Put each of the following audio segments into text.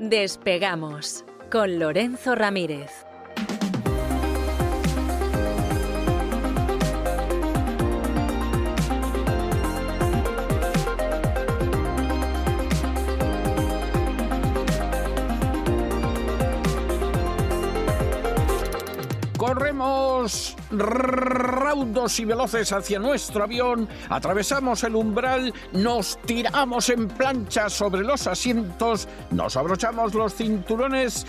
Despegamos con Lorenzo Ramírez. Corremos raudos y veloces hacia nuestro avión, atravesamos el umbral, nos tiramos en plancha sobre los asientos, nos abrochamos los cinturones,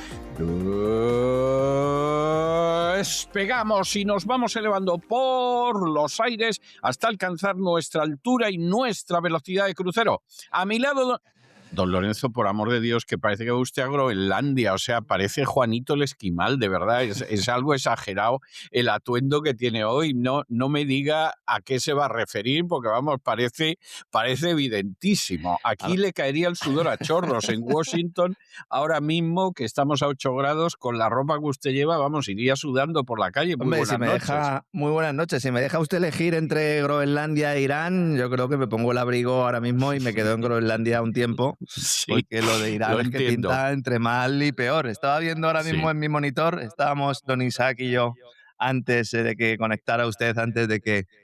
despegamos y nos vamos elevando por los aires hasta alcanzar nuestra altura y nuestra velocidad de crucero. A mi lado... Don Lorenzo, por amor de Dios, que parece que va usted a Groenlandia, o sea, parece Juanito el Esquimal, de verdad, es algo exagerado el atuendo que tiene hoy. No me diga a qué se va a referir, porque vamos, parece evidentísimo. Aquí le caería el sudor a chorros en Washington, ahora mismo que estamos a 8 grados, con la ropa que usted lleva, vamos, iría sudando por la calle. Muy buenas noches. Muy buenas noches. Si me deja usted elegir entre Groenlandia e Irán, yo creo que me pongo el abrigo ahora mismo y me quedo en Groenlandia un tiempo. Sí, porque lo de Irán es que pinta entre mal y peor. Estaba viendo ahora mismo en mi monitor, estábamos don Isaac y yo, antes de que conectara usted,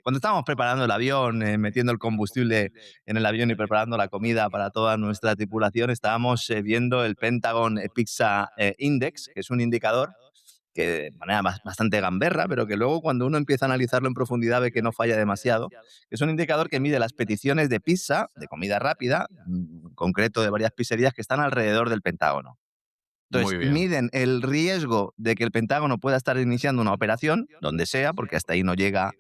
cuando estábamos preparando el avión, metiendo el combustible en el avión y preparando la comida para toda nuestra tripulación, estábamos viendo el Pentagon Pizza Index, que es un indicador que de manera bastante gamberra, pero que luego cuando uno empieza a analizarlo en profundidad ve que no falla demasiado. Es un indicador que mide las peticiones de pizza, de comida rápida, en concreto de varias pizzerías que están alrededor del Pentágono. Entonces, miden el riesgo de que el Pentágono pueda estar iniciando una operación, donde sea, porque hasta ahí no llega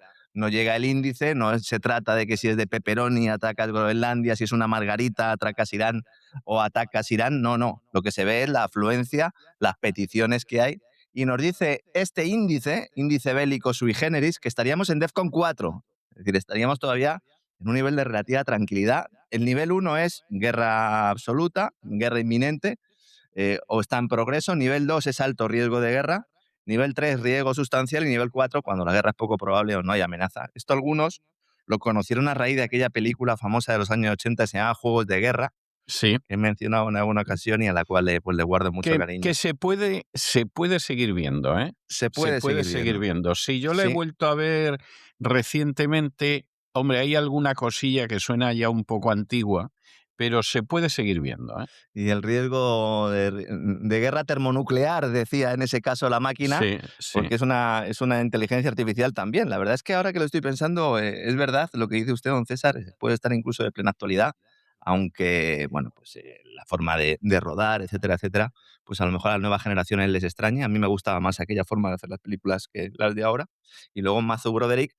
el índice, no se trata de que si es de pepperoni atacas Groenlandia, si es una margarita atacas Irán o atacas Irán, no. Lo que se ve es la afluencia, las peticiones que hay. Y nos dice este índice bélico sui generis, que estaríamos en DEFCON 4. Es decir, estaríamos todavía en un nivel de relativa tranquilidad. El nivel 1 es guerra absoluta, guerra inminente, o está en progreso. Nivel 2 es alto riesgo de guerra. Nivel 3, riesgo sustancial. Y nivel 4, cuando la guerra es poco probable o no hay amenaza. Esto algunos lo conocieron a raíz de aquella película famosa de los años 80 que se llamaba Juegos de Guerra. Sí. Que he mencionado en alguna ocasión y a la cual le guardo mucho cariño. Que se puede seguir viendo, ¿eh? Se puede seguir viendo. Sí, yo la he vuelto a ver recientemente. Hombre, hay alguna cosilla que suena ya un poco antigua, pero se puede seguir viendo, ¿eh? Y el riesgo de guerra termonuclear, decía en ese caso la máquina, porque es una inteligencia artificial también. La verdad es que ahora que lo estoy pensando, es verdad lo que dice usted, don César, puede estar incluso de plena actualidad. Aunque, bueno, pues la forma de rodar, etcétera, pues a lo mejor a las nuevas generaciones les extraña. A mí me gustaba más aquella forma de hacer las películas que las de ahora. Y luego Matthew Broderick,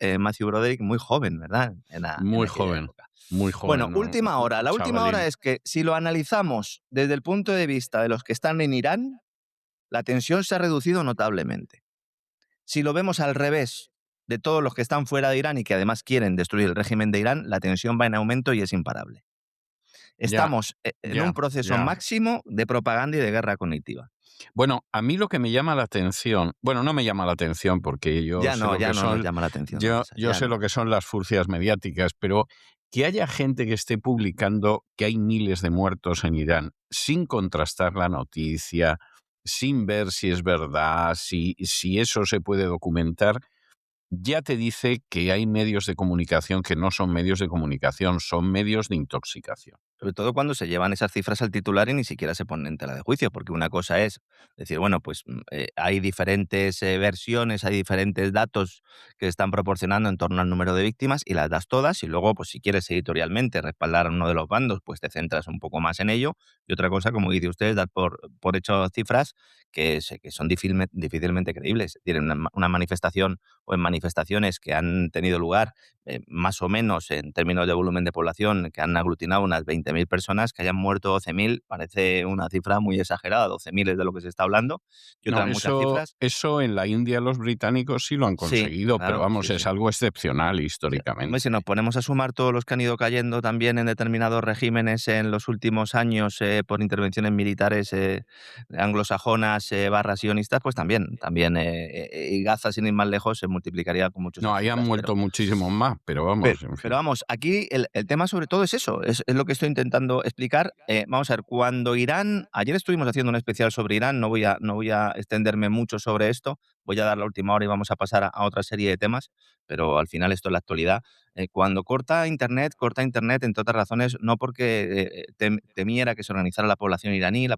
muy joven, ¿verdad? Muy joven. Bueno, última hora. La última hora es que si lo analizamos desde el punto de vista de los que están en Irán, la tensión se ha reducido notablemente. Si lo vemos al revés de todos los que están fuera de Irán y que además quieren destruir el régimen de Irán, la tensión va en aumento y es imparable. Estamos en un proceso máximo de propaganda y de guerra cognitiva. Bueno, a mí lo que me llama la atención, bueno, no me llama la atención porque yo sé lo que son, llama la atención. Yo sé lo que son las furcias mediáticas, pero que haya gente que esté publicando que hay miles de muertos en Irán sin contrastar la noticia, sin ver si es verdad, si eso se puede documentar, ya te dice que hay medios de comunicación que no son medios de comunicación, son medios de intoxicación. Sobre todo cuando se llevan esas cifras al titular y ni siquiera se ponen en tela de juicio, porque una cosa es decir, bueno, pues hay diferentes versiones, hay diferentes datos que están proporcionando en torno al número de víctimas y las das todas y luego, pues si quieres editorialmente respaldar a uno de los bandos, pues te centras un poco más en ello. Y otra cosa, como dice usted, dar por hecho cifras que son difícilmente creíbles. Tienen una manifestación o en manifestaciones que han tenido lugar más o menos en términos de volumen de población, que han aglutinado unas 20.000 personas, que hayan muerto 12.000, parece una cifra muy exagerada. 12.000 es de lo que se está hablando. Y otras muchas cifras. Eso en la India los británicos sí lo han conseguido, sí, claro, pero vamos, es algo excepcional históricamente. Si nos ponemos a sumar todos los que han ido cayendo también en determinados regímenes en los últimos años por intervenciones militares anglosajonas sionistas, pues también y Gaza, sin ir más lejos, se multiplicaría con muchos. No, ahí han muerto muchísimos más, pero vamos. Pero vamos, aquí el tema sobre todo es eso, es lo que estoy intentando explicar. Vamos a ver, cuando Irán, ayer estuvimos haciendo un especial sobre Irán, no voy a extenderme mucho sobre esto, voy a dar la última hora y vamos a pasar a otra serie de temas, pero al final esto es la actualidad. Cuando corta Internet, entre otras razones, no porque temiera que se organizara la población iraní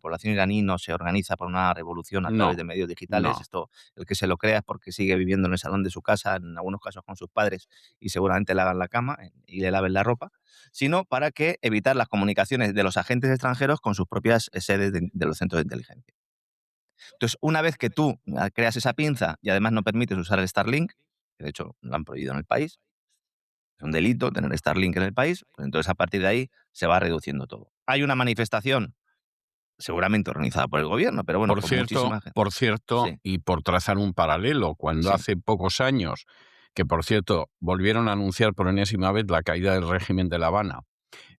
no se organiza por una revolución a través No, de medios digitales, no. esto, el que se lo crea es porque sigue viviendo en el salón de su casa, en algunos casos con sus padres, y seguramente le hagan la cama y le laven la ropa, sino para que evitar las comunicaciones de los agentes extranjeros con sus propias sedes de los centros de inteligencia. Entonces, una vez que tú creas esa pinza y además no permites usar el Starlink, que de hecho lo han prohibido en el país, es un delito tener Starlink en el país, pues entonces a partir de ahí se va reduciendo todo. Hay una manifestación seguramente organizada por el gobierno, pero bueno, con muchísima gente. Por cierto, Sí, y por trazar un paralelo, cuando sí, hace pocos años, que por cierto, volvieron a anunciar por enésima vez la caída del régimen de La Habana,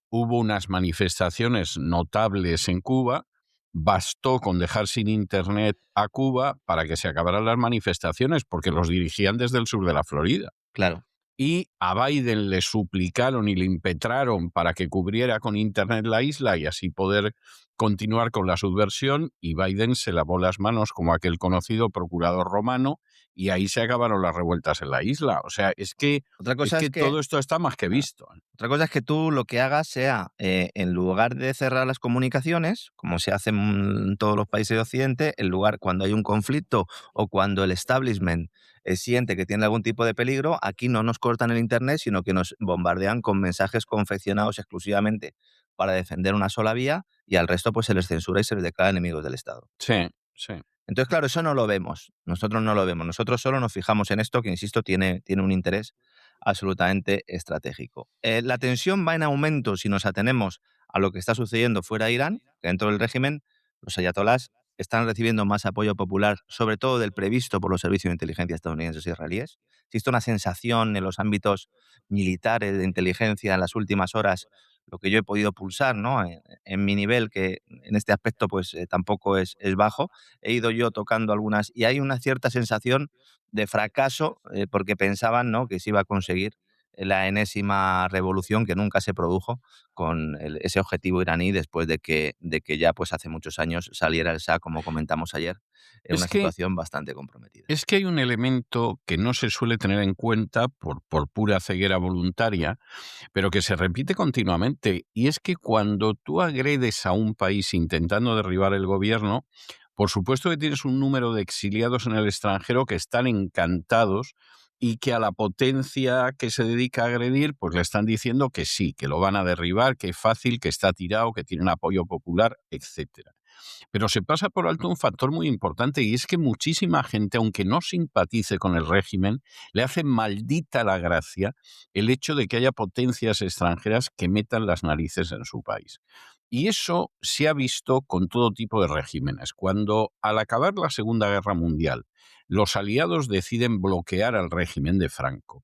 hubo unas manifestaciones notables en Cuba, bastó con dejar sin internet a Cuba para que se acabaran las manifestaciones, porque los dirigían desde el sur de la Florida. claro. Y a Biden le suplicaron y le impetraron para que cubriera con internet la isla y así poder continuar con la subversión, y Biden se lavó las manos como aquel conocido procurador romano, y ahí se acabaron las revueltas en la isla. O sea, Otra es cosa es que que todo esto está más que visto. Otra cosa es que tú lo que hagas sea, en lugar de cerrar las comunicaciones, como se hace en todos los países de Occidente, en lugar cuando hay un conflicto o cuando el establishment siente que tiene algún tipo de peligro, aquí no nos cortan el Internet, sino que nos bombardean con mensajes confeccionados exclusivamente para defender una sola vía y al resto pues se les censura y se les declara enemigos del Estado. Sí, sí. Entonces, claro, eso no lo vemos. Nosotros no lo vemos. Nosotros solo nos fijamos en esto que, insisto, tiene un interés absolutamente estratégico. La tensión va en aumento si nos atenemos a lo que está sucediendo fuera de Irán, que dentro del régimen los ayatolás están recibiendo más apoyo popular, sobre todo del previsto por los servicios de inteligencia estadounidenses y israelíes. Existe una sensación en los ámbitos militares de inteligencia en las últimas horas, lo que yo he podido pulsar, ¿no? En mi nivel, que en este aspecto pues tampoco es bajo, he ido yo tocando algunas y hay una cierta sensación de fracaso porque pensaban, ¿no?, que se iba a conseguir la enésima revolución que nunca se produjo con ese objetivo iraní después de que ya pues hace muchos años saliera el Shah, como comentamos ayer, en Es una que, situación bastante comprometida. es que hay un elemento que no se suele tener en cuenta por pura ceguera voluntaria, pero que se repite continuamente, y es que cuando tú agredes a un país intentando derribar el gobierno, por supuesto que tienes un número de exiliados en el extranjero que están encantados y que a la potencia que se dedica a agredir, pues le están diciendo que sí, que lo van a derribar, que es fácil, que está tirado, que tiene un apoyo popular, etcétera. Pero se pasa por alto un factor muy importante, y es que muchísima gente, aunque no simpatice con el régimen, le hace maldita la gracia el hecho de que haya potencias extranjeras que metan las narices en su país. Y eso se ha visto con todo tipo de regímenes. Cuando, al acabar la Segunda Guerra Mundial, los aliados deciden bloquear al régimen de Franco,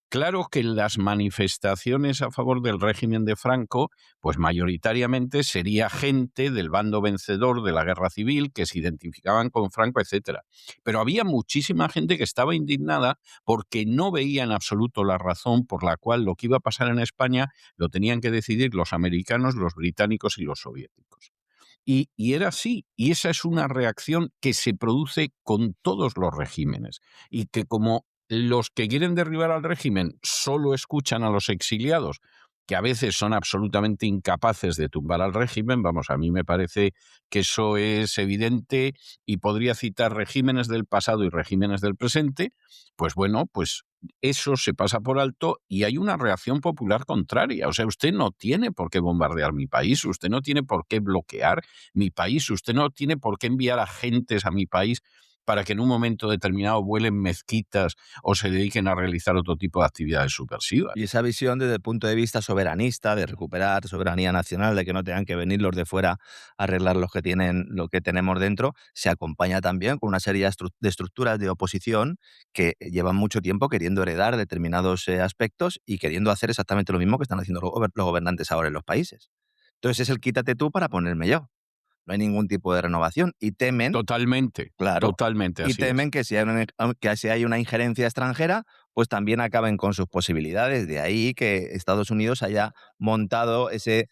claro que las manifestaciones a favor del régimen de Franco, pues mayoritariamente sería gente del bando vencedor de la guerra civil que se identificaban con Franco, etcétera. Pero había muchísima gente que estaba indignada porque no veía en absoluto la razón por la cual lo que iba a pasar en España lo tenían que decidir los americanos, los británicos y los soviéticos. Y era así, y esa es una reacción que se produce con todos los regímenes, y que como los que quieren derribar al régimen solo escuchan a los exiliados, que a veces son absolutamente incapaces de tumbar al régimen, vamos, a mí me parece que eso es evidente, y podría citar regímenes del pasado y regímenes del presente, pues bueno, pues eso se pasa por alto y hay una reacción popular contraria. O sea, usted no tiene por qué bombardear mi país, usted no tiene por qué bloquear mi país, usted no tiene por qué enviar agentes a mi país para que en un momento determinado vuelen mezquitas o se dediquen a realizar otro tipo de actividades subversivas. Y esa visión desde el punto de vista soberanista, de recuperar soberanía nacional, de que no tengan que venir los de fuera a arreglar lo que tenemos dentro, se acompaña también con una serie de estructuras de oposición que llevan mucho tiempo queriendo heredar determinados aspectos y queriendo hacer exactamente lo mismo que están haciendo los gobernantes ahora en los países. Entonces es el quítate tú para ponerme yo. No hay ningún tipo de renovación y temen. Totalmente, Claro. totalmente Y así es. temen que si hay una injerencia extranjera, pues también acaben con sus posibilidades. De ahí que Estados Unidos haya montado ese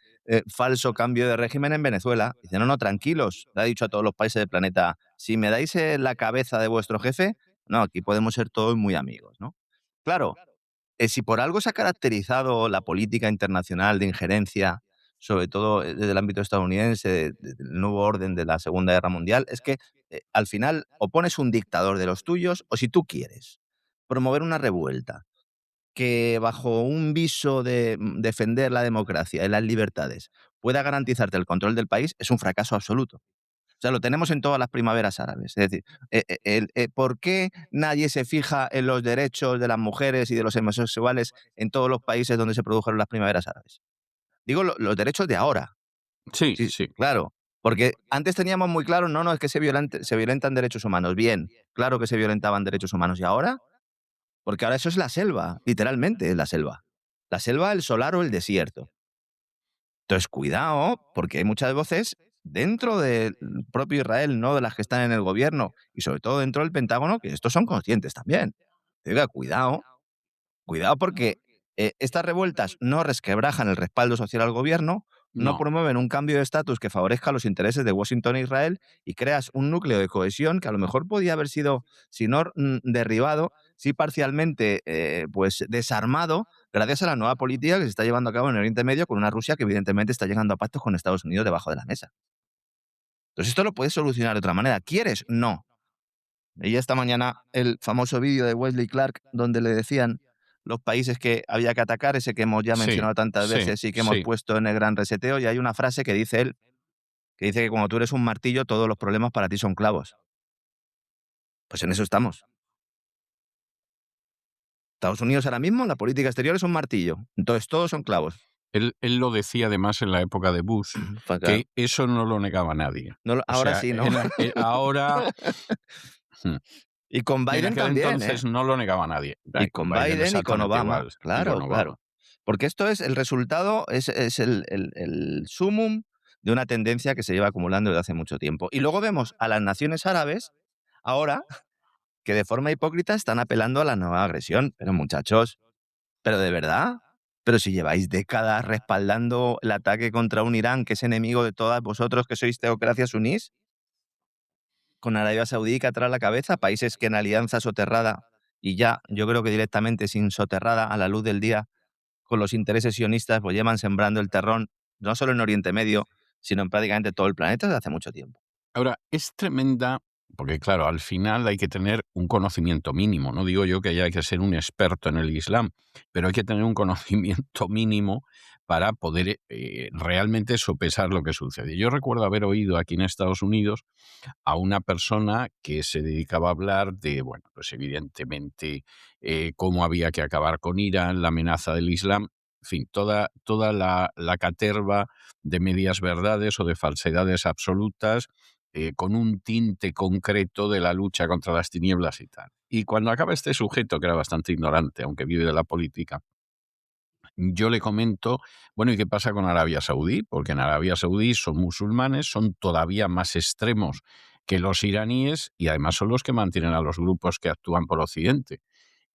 falso cambio de régimen en Venezuela. Dice, no, tranquilos, le ha dicho a todos los países del planeta, si me dais la cabeza de vuestro jefe, no, aquí podemos ser todos muy amigos, ¿no? Claro, si por algo se ha caracterizado la política internacional de injerencia, sobre todo desde el ámbito estadounidense, del nuevo orden de la Segunda Guerra Mundial, es que al final o pones un dictador de los tuyos, o si tú quieres promover una revuelta que bajo un viso de defender la democracia y las libertades pueda garantizarte el control del país, es un fracaso absoluto. O sea, lo tenemos en todas las primaveras árabes. Es decir, ¿por qué nadie se fija en los derechos de las mujeres y de los homosexuales en todos los países donde se produjeron las primaveras árabes? Digo, los derechos de ahora. Sí, Sí, sí. claro. Porque antes teníamos muy claro, no, es que se violentan derechos humanos. Bien, claro que se violentaban derechos humanos. ¿Y ahora? Porque ahora eso es la selva, literalmente es la selva. La selva, el solar o el desierto. Entonces, cuidado, porque hay muchas voces dentro del propio Israel, no de las que están en el gobierno, y sobre todo dentro del Pentágono, que estos son conscientes también. Oiga, cuidado, cuidado porque estas revueltas no resquebrajan el respaldo social al gobierno, no No. promueven un cambio de estatus que favorezca los intereses de Washington e Israel y creas un núcleo de cohesión que a lo mejor podía haber sido, si no derribado, sí parcialmente pues desarmado gracias a la nueva política que se está llevando a cabo en el Oriente Medio con una Rusia que evidentemente está llegando a pactos con Estados Unidos debajo de la mesa. Entonces esto lo puedes solucionar de otra manera. ¿Quieres? No. Veía esta mañana el famoso vídeo de Wesley Clark donde le decían los países que había que atacar, ese que hemos ya Sí, mencionado tantas sí, veces y que hemos sí. puesto en el gran reseteo, y hay una frase que dice él, que dice que cuando tú eres un martillo, todos los problemas para ti son clavos. Pues en eso estamos. Estados Unidos ahora mismo, la política exterior es un martillo. Entonces todos son clavos. Él lo decía además en la época de Bush, Pues claro. que eso no lo negaba nadie. Ahora sí, ¿no? Ahora... Y con En Biden aquel también, entonces no lo negaba nadie. Y con Biden y con exactamente Obama. igual, y Claro, con Obama. claro. Porque esto es el resultado, es el sumum de una tendencia que se lleva acumulando desde hace mucho tiempo. Y luego vemos a las naciones árabes ahora que de forma hipócrita están apelando a la nueva agresión. Pero muchachos, ¿pero de verdad? Pero si lleváis décadas respaldando el ataque contra un Irán que es enemigo de todas vosotros que sois teocracias sunís, con Arabia Saudí atrás la cabeza, países que en alianza soterrada y ya, yo creo que directamente sin soterrada a la luz del día, con los intereses sionistas, pues llevan sembrando el terror, no solo en Oriente Medio, sino en prácticamente todo el planeta desde hace mucho tiempo. Ahora, es tremenda, porque claro, al final hay que tener un conocimiento mínimo. No digo yo que haya que ser un experto en el Islam, pero hay que tener un conocimiento mínimo para poder realmente sopesar lo que sucede. Yo recuerdo haber oído aquí en Estados Unidos a una persona que se dedicaba a hablar de, bueno, pues evidentemente cómo había que acabar con Irán, la amenaza del Islam, en fin, toda la caterva de medias verdades o de falsedades absolutas con un tinte concreto de la lucha contra las tinieblas y tal. Y cuando acaba este sujeto, que era bastante ignorante, aunque vive de la política, yo le comento, bueno, ¿y qué pasa con Arabia Saudí? Porque en Arabia Saudí son musulmanes, son todavía más extremos que los iraníes y además son los que mantienen a los grupos que actúan por Occidente.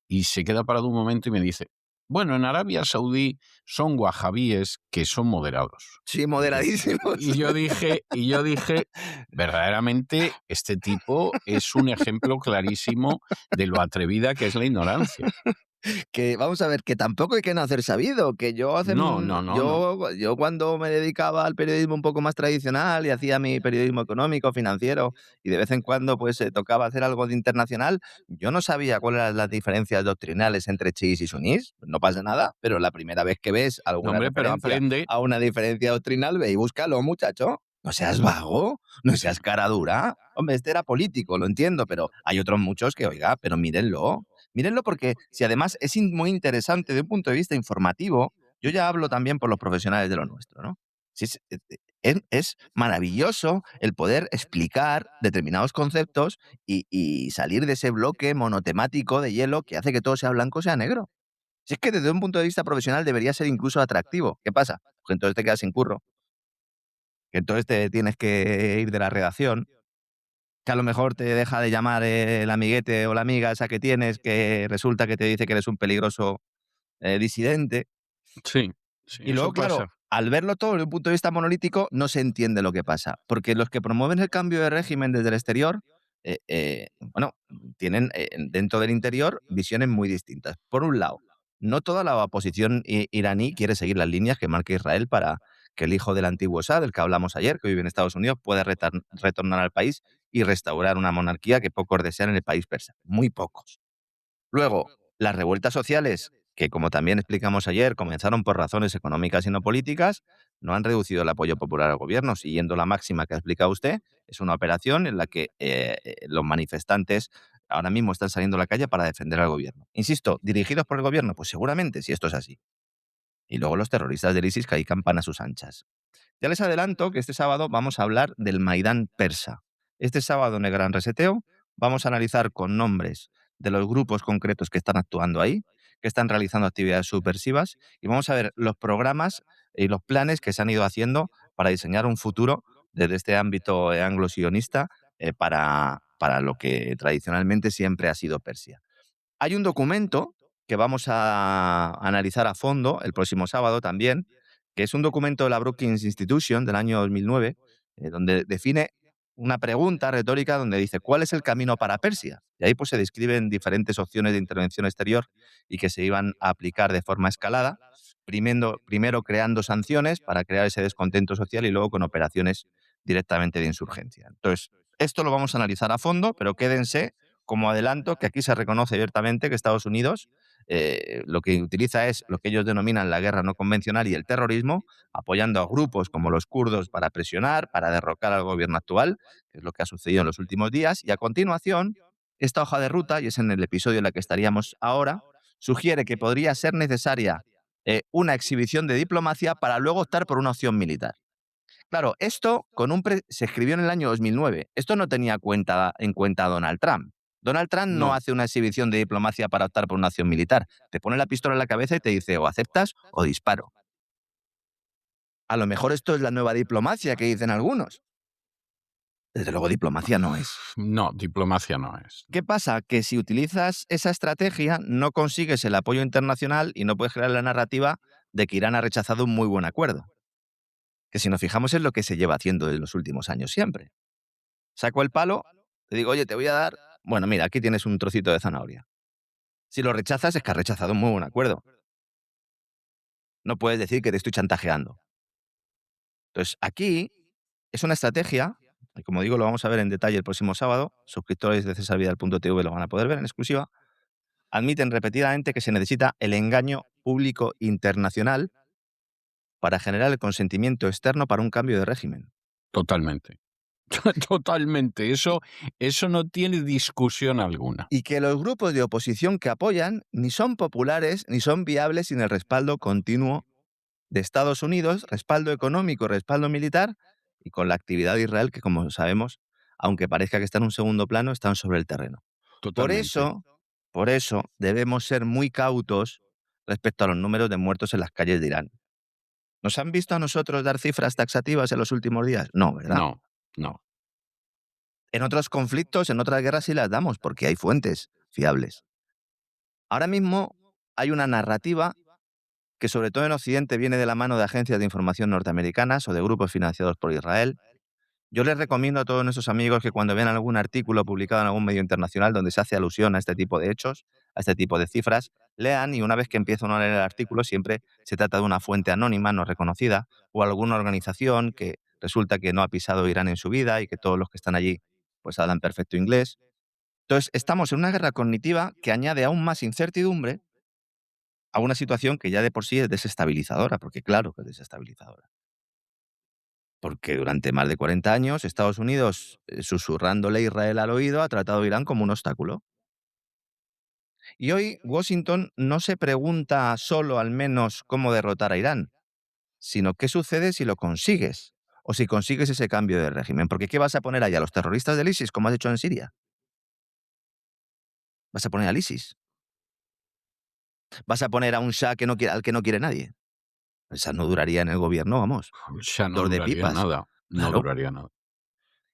Y se queda parado un momento y me dice, bueno, en Arabia Saudí son wahabíes que son moderados. Sí, moderadísimos. Y yo dije, verdaderamente este tipo es un ejemplo clarísimo de lo atrevida que es la ignorancia. Que vamos a ver, que tampoco hay que nacer sabido, que yo yo cuando me dedicaba al periodismo un poco más tradicional y hacía mi periodismo económico, financiero, y de vez en cuando pues tocaba hacer algo de internacional, yo no sabía cuáles eran las diferencias doctrinales entre chiíes y sunís, no pasa nada, pero la primera vez que ves alguna Pero referencia aprende. a una diferencia doctrinal, ve y búscalo, muchacho. No seas vago, no seas cara dura. Hombre, este era político, lo entiendo, pero hay otros muchos que, oiga, pero mírenlo. Mírenlo porque si además es muy interesante de un punto de vista informativo, yo ya hablo también por los profesionales de lo nuestro, ¿no? Si es maravilloso el poder explicar determinados conceptos y salir de ese bloque monotemático de hielo que hace que todo sea blanco o sea negro. Si es que desde un punto de vista profesional debería ser incluso atractivo. ¿Qué pasa? Pues entonces te quedas sin curro. Que entonces te tienes que ir de la redacción, que a lo mejor te deja de llamar el amiguete o la amiga esa que tienes, que resulta que te dice que eres un peligroso disidente. Sí, Y luego, eso claro, pasa. al verlo todo desde un punto de vista monolítico, no se entiende lo que pasa. Porque los que promueven el cambio de régimen desde el exterior, bueno, tienen dentro del interior visiones muy distintas. Por un lado, no toda la oposición iraní quiere seguir las líneas que marca Israel para que el hijo del antiguo Shah, del que hablamos ayer, que vive en Estados Unidos, pueda retornar al país y restaurar una monarquía que pocos desean en el país persa. Muy pocos. Luego, las revueltas sociales, que como también explicamos ayer, comenzaron por razones económicas y no políticas, no han reducido el apoyo popular al gobierno. Siguiendo la máxima que ha explicado usted, es una operación en la que los manifestantes ahora mismo están saliendo a la calle para defender al gobierno. Insisto, ¿dirigidos por el gobierno? Pues seguramente, si esto es así. Y luego los terroristas del ISIS que ahí campan a sus anchas. Ya les adelanto que este sábado vamos a hablar del Maidán persa. Este sábado en el Gran Reseteo vamos a analizar con nombres de los grupos concretos que están actuando ahí, que están realizando actividades subversivas, y vamos a ver los programas y los planes que se han ido haciendo para diseñar un futuro desde este ámbito anglo-sionista para lo que tradicionalmente siempre ha sido Persia. Hay un documento que vamos a analizar a fondo el próximo sábado también, que es un documento de la Brookings Institution del año 2009, donde define una pregunta retórica donde dice ¿cuál es el camino para Persia? Y ahí pues se describen diferentes opciones de intervención exterior y que se iban a aplicar de forma escalada, primero creando sanciones para crear ese descontento social y luego con operaciones directamente de insurgencia. Entonces, esto lo vamos a analizar a fondo, pero quédense como adelanto que aquí se reconoce abiertamente que Estados Unidos lo que utiliza es lo que ellos denominan la guerra no convencional y el terrorismo, apoyando a grupos como los kurdos para presionar, para derrocar al gobierno actual, que es lo que ha sucedido en los últimos días. Y a continuación, esta hoja de ruta, y es en el episodio en el que estaríamos ahora, sugiere que podría ser necesaria una exhibición de diplomacia para luego optar por una opción militar. Claro, esto se escribió en el año 2009. Esto no tenía en cuenta Donald Trump. Donald Trump no hace una exhibición de diplomacia para optar por una acción militar. Te pone la pistola en la cabeza y te dice o aceptas o disparo. A lo mejor esto es la nueva diplomacia que dicen algunos. Desde luego diplomacia no es. No, diplomacia no es. ¿Qué pasa? Que si utilizas esa estrategia no consigues el apoyo internacional y no puedes crear la narrativa de que Irán ha rechazado un muy buen acuerdo. Que si nos fijamos es lo que se lleva haciendo en los últimos años siempre. Saco el palo, te digo, oye, te voy a dar, bueno, mira, aquí tienes un trocito de zanahoria. Si lo rechazas es que has rechazado un muy buen acuerdo. No puedes decir que te estoy chantajeando. Entonces, aquí es una estrategia, y como digo, lo vamos a ver en detalle el próximo sábado. Suscriptores de cesarvidal.tv lo van a poder ver en exclusiva. Admiten repetidamente que se necesita el engaño público internacional para generar el consentimiento externo para un cambio de régimen. Totalmente. Totalmente. Eso no tiene discusión alguna. Y que los grupos de oposición que apoyan ni son populares ni son viables sin el respaldo continuo de Estados Unidos, respaldo económico, respaldo militar, y con la actividad de Israel, que como sabemos, aunque parezca que está en un segundo plano, están sobre el terreno. Totalmente. Por eso debemos ser muy cautos respecto a los números de muertos en las calles de Irán. ¿Nos han visto a nosotros dar cifras taxativas en los últimos días? No, ¿verdad? No. En otros conflictos, en otras guerras sí las damos, porque hay fuentes fiables. Ahora mismo hay una narrativa que sobre todo en Occidente viene de la mano de agencias de información norteamericanas o de grupos financiados por Israel. Yo les recomiendo a todos nuestros amigos que cuando vean algún artículo publicado en algún medio internacional donde se hace alusión a este tipo de hechos, a este tipo de cifras, lean, y una vez que empiezan a leer el artículo siempre se trata de una fuente anónima, no reconocida, o alguna organización que resulta que no ha pisado Irán en su vida y que todos los que están allí pues hablan perfecto inglés. Entonces, estamos en una guerra cognitiva que añade aún más incertidumbre a una situación que ya de por sí es desestabilizadora, porque claro que es desestabilizadora. Porque durante más de 40 años Estados Unidos, susurrándole a Israel al oído, ha tratado a Irán como un obstáculo. Y hoy Washington no se pregunta solo al menos cómo derrotar a Irán, sino qué sucede si lo consigues, o si consigues ese cambio de régimen. Porque ¿qué vas a poner allá? ¿A los terroristas del ISIS, como has hecho en Siria? ¿Vas a poner al ISIS? ¿Vas a poner a un Shah al que no quiere nadie? Esa no duraría en el gobierno, vamos. Ya no Dos de duraría pipas. nada. No Claro. duraría nada.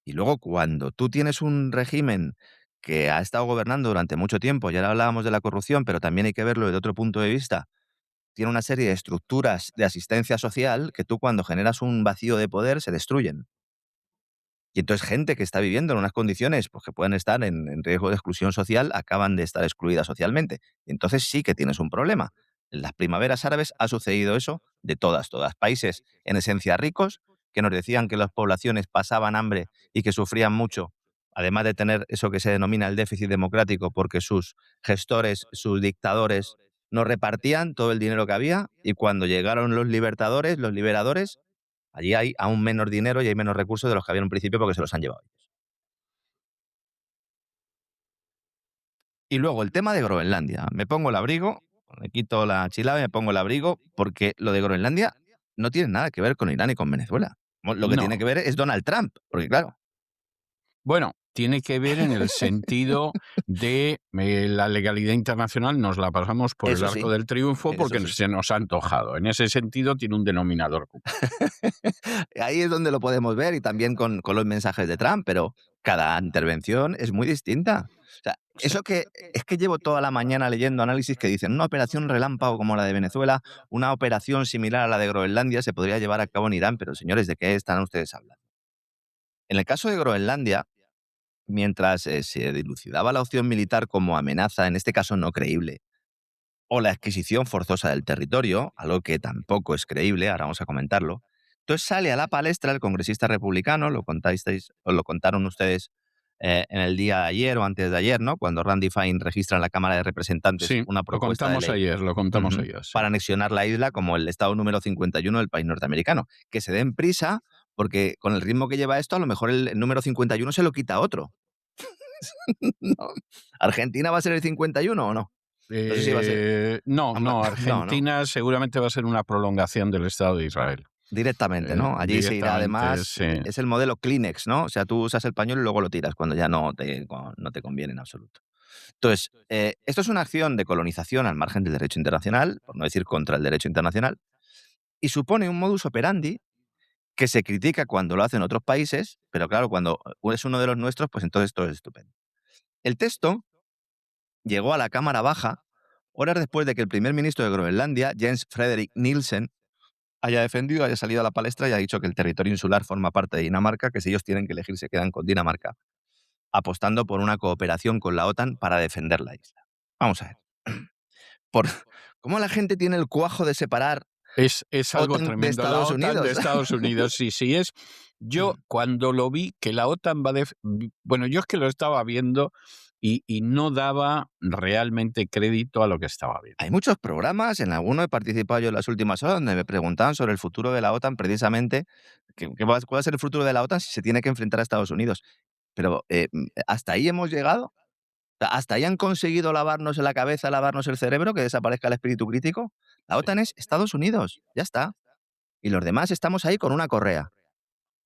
Y luego cuando tú tienes un régimen que ha estado gobernando durante mucho tiempo, ya hablábamos de la corrupción, pero también hay que verlo desde otro punto de vista, tiene una serie de estructuras de asistencia social que tú cuando generas un vacío de poder se destruyen. Y entonces gente que está viviendo en unas condiciones pues, que pueden estar en riesgo de exclusión social acaban de estar excluidas socialmente. Y entonces sí que tienes un problema. En las primaveras árabes ha sucedido eso de todas. Países en esencia ricos que nos decían que las poblaciones pasaban hambre y que sufrían mucho, además de tener eso que se denomina el déficit democrático porque sus gestores, sus dictadores no repartían todo el dinero que había y cuando llegaron los liberadores, allí hay aún menos dinero y hay menos recursos de los que había en un principio porque se los han llevado ellos. Y luego el tema de Groenlandia. Me pongo el abrigo, me quito la chilaba y me pongo el abrigo porque lo de Groenlandia no tiene nada que ver con Irán y con Venezuela. Lo que tiene No. que ver es Donald Trump, porque claro. Bueno, tiene que ver en el sentido de la legalidad internacional, nos la pasamos por el Eso arco sí, del triunfo eso porque sí. se nos ha antojado. En ese sentido tiene un denominador común. Ahí es donde lo podemos ver y también con los mensajes de Trump, pero cada intervención es muy distinta. O sea, Sí. eso que es que llevo toda la mañana leyendo análisis que dicen una operación relámpago como la de Venezuela, una operación similar a la de Groenlandia se podría llevar a cabo en Irán, pero señores, ¿de qué están ustedes hablando? En el caso de Groenlandia, mientras se dilucidaba la opción militar como amenaza, en este caso no creíble, o la adquisición forzosa del territorio, algo que tampoco es creíble, ahora vamos a comentarlo. Entonces sale a la palestra el congresista republicano, lo contaron ustedes en el día de ayer o antes de ayer, ¿no? Cuando Randy Fine registra en la Cámara de Representantes Sí, una lo propuesta de contamos ley ayer, sí. para anexionar la isla como el estado número 51 del país norteamericano. Que se den prisa, porque con el ritmo que lleva esto, a lo mejor el número 51 se lo quita a otro. ¿No? ¿Argentina va a ser el 51 o no? No sé si va a ser. No, No, Argentina seguramente va a ser una prolongación del Estado de Israel. Directamente, ¿no? Allí se irá Directamente, además, sí. es el modelo Kleenex, ¿no? O sea, tú usas el pañuelo y luego lo tiras cuando ya no te conviene en absoluto. Entonces, esto es una acción de colonización al margen del derecho internacional, por no decir contra el derecho internacional, y supone un modus operandi que se critica cuando lo hacen otros países, pero claro, cuando es uno de los nuestros, pues entonces todo es estupendo. El texto llegó a la Cámara Baja horas después de que el primer ministro de Groenlandia, Jens Frederik Nielsen, haya defendido, haya salido a la palestra y haya dicho que el territorio insular forma parte de Dinamarca, que si ellos tienen que elegir se quedan con Dinamarca, apostando por una cooperación con la OTAN para defender la isla. Vamos a ver. Por, ¿Cómo la gente tiene el cuajo de separar Es algo OTAN de tremendo. La Estados OTAN de Unidos? Estados Unidos, sí es. Yo cuando lo vi que la OTAN bueno, yo es que lo estaba viendo y no daba realmente crédito a lo que estaba viendo. Hay muchos programas, en alguno he participado yo en las últimas horas, donde me preguntaban sobre el futuro de la OTAN, precisamente, cuál va a ser el futuro de la OTAN si se tiene que enfrentar a Estados Unidos. Pero hasta ahí hemos llegado. ¿Hasta ahí han conseguido lavarnos la cabeza, lavarnos el cerebro, que desaparezca el espíritu crítico? La OTAN es Estados Unidos, ya está. Y los demás estamos ahí con una correa.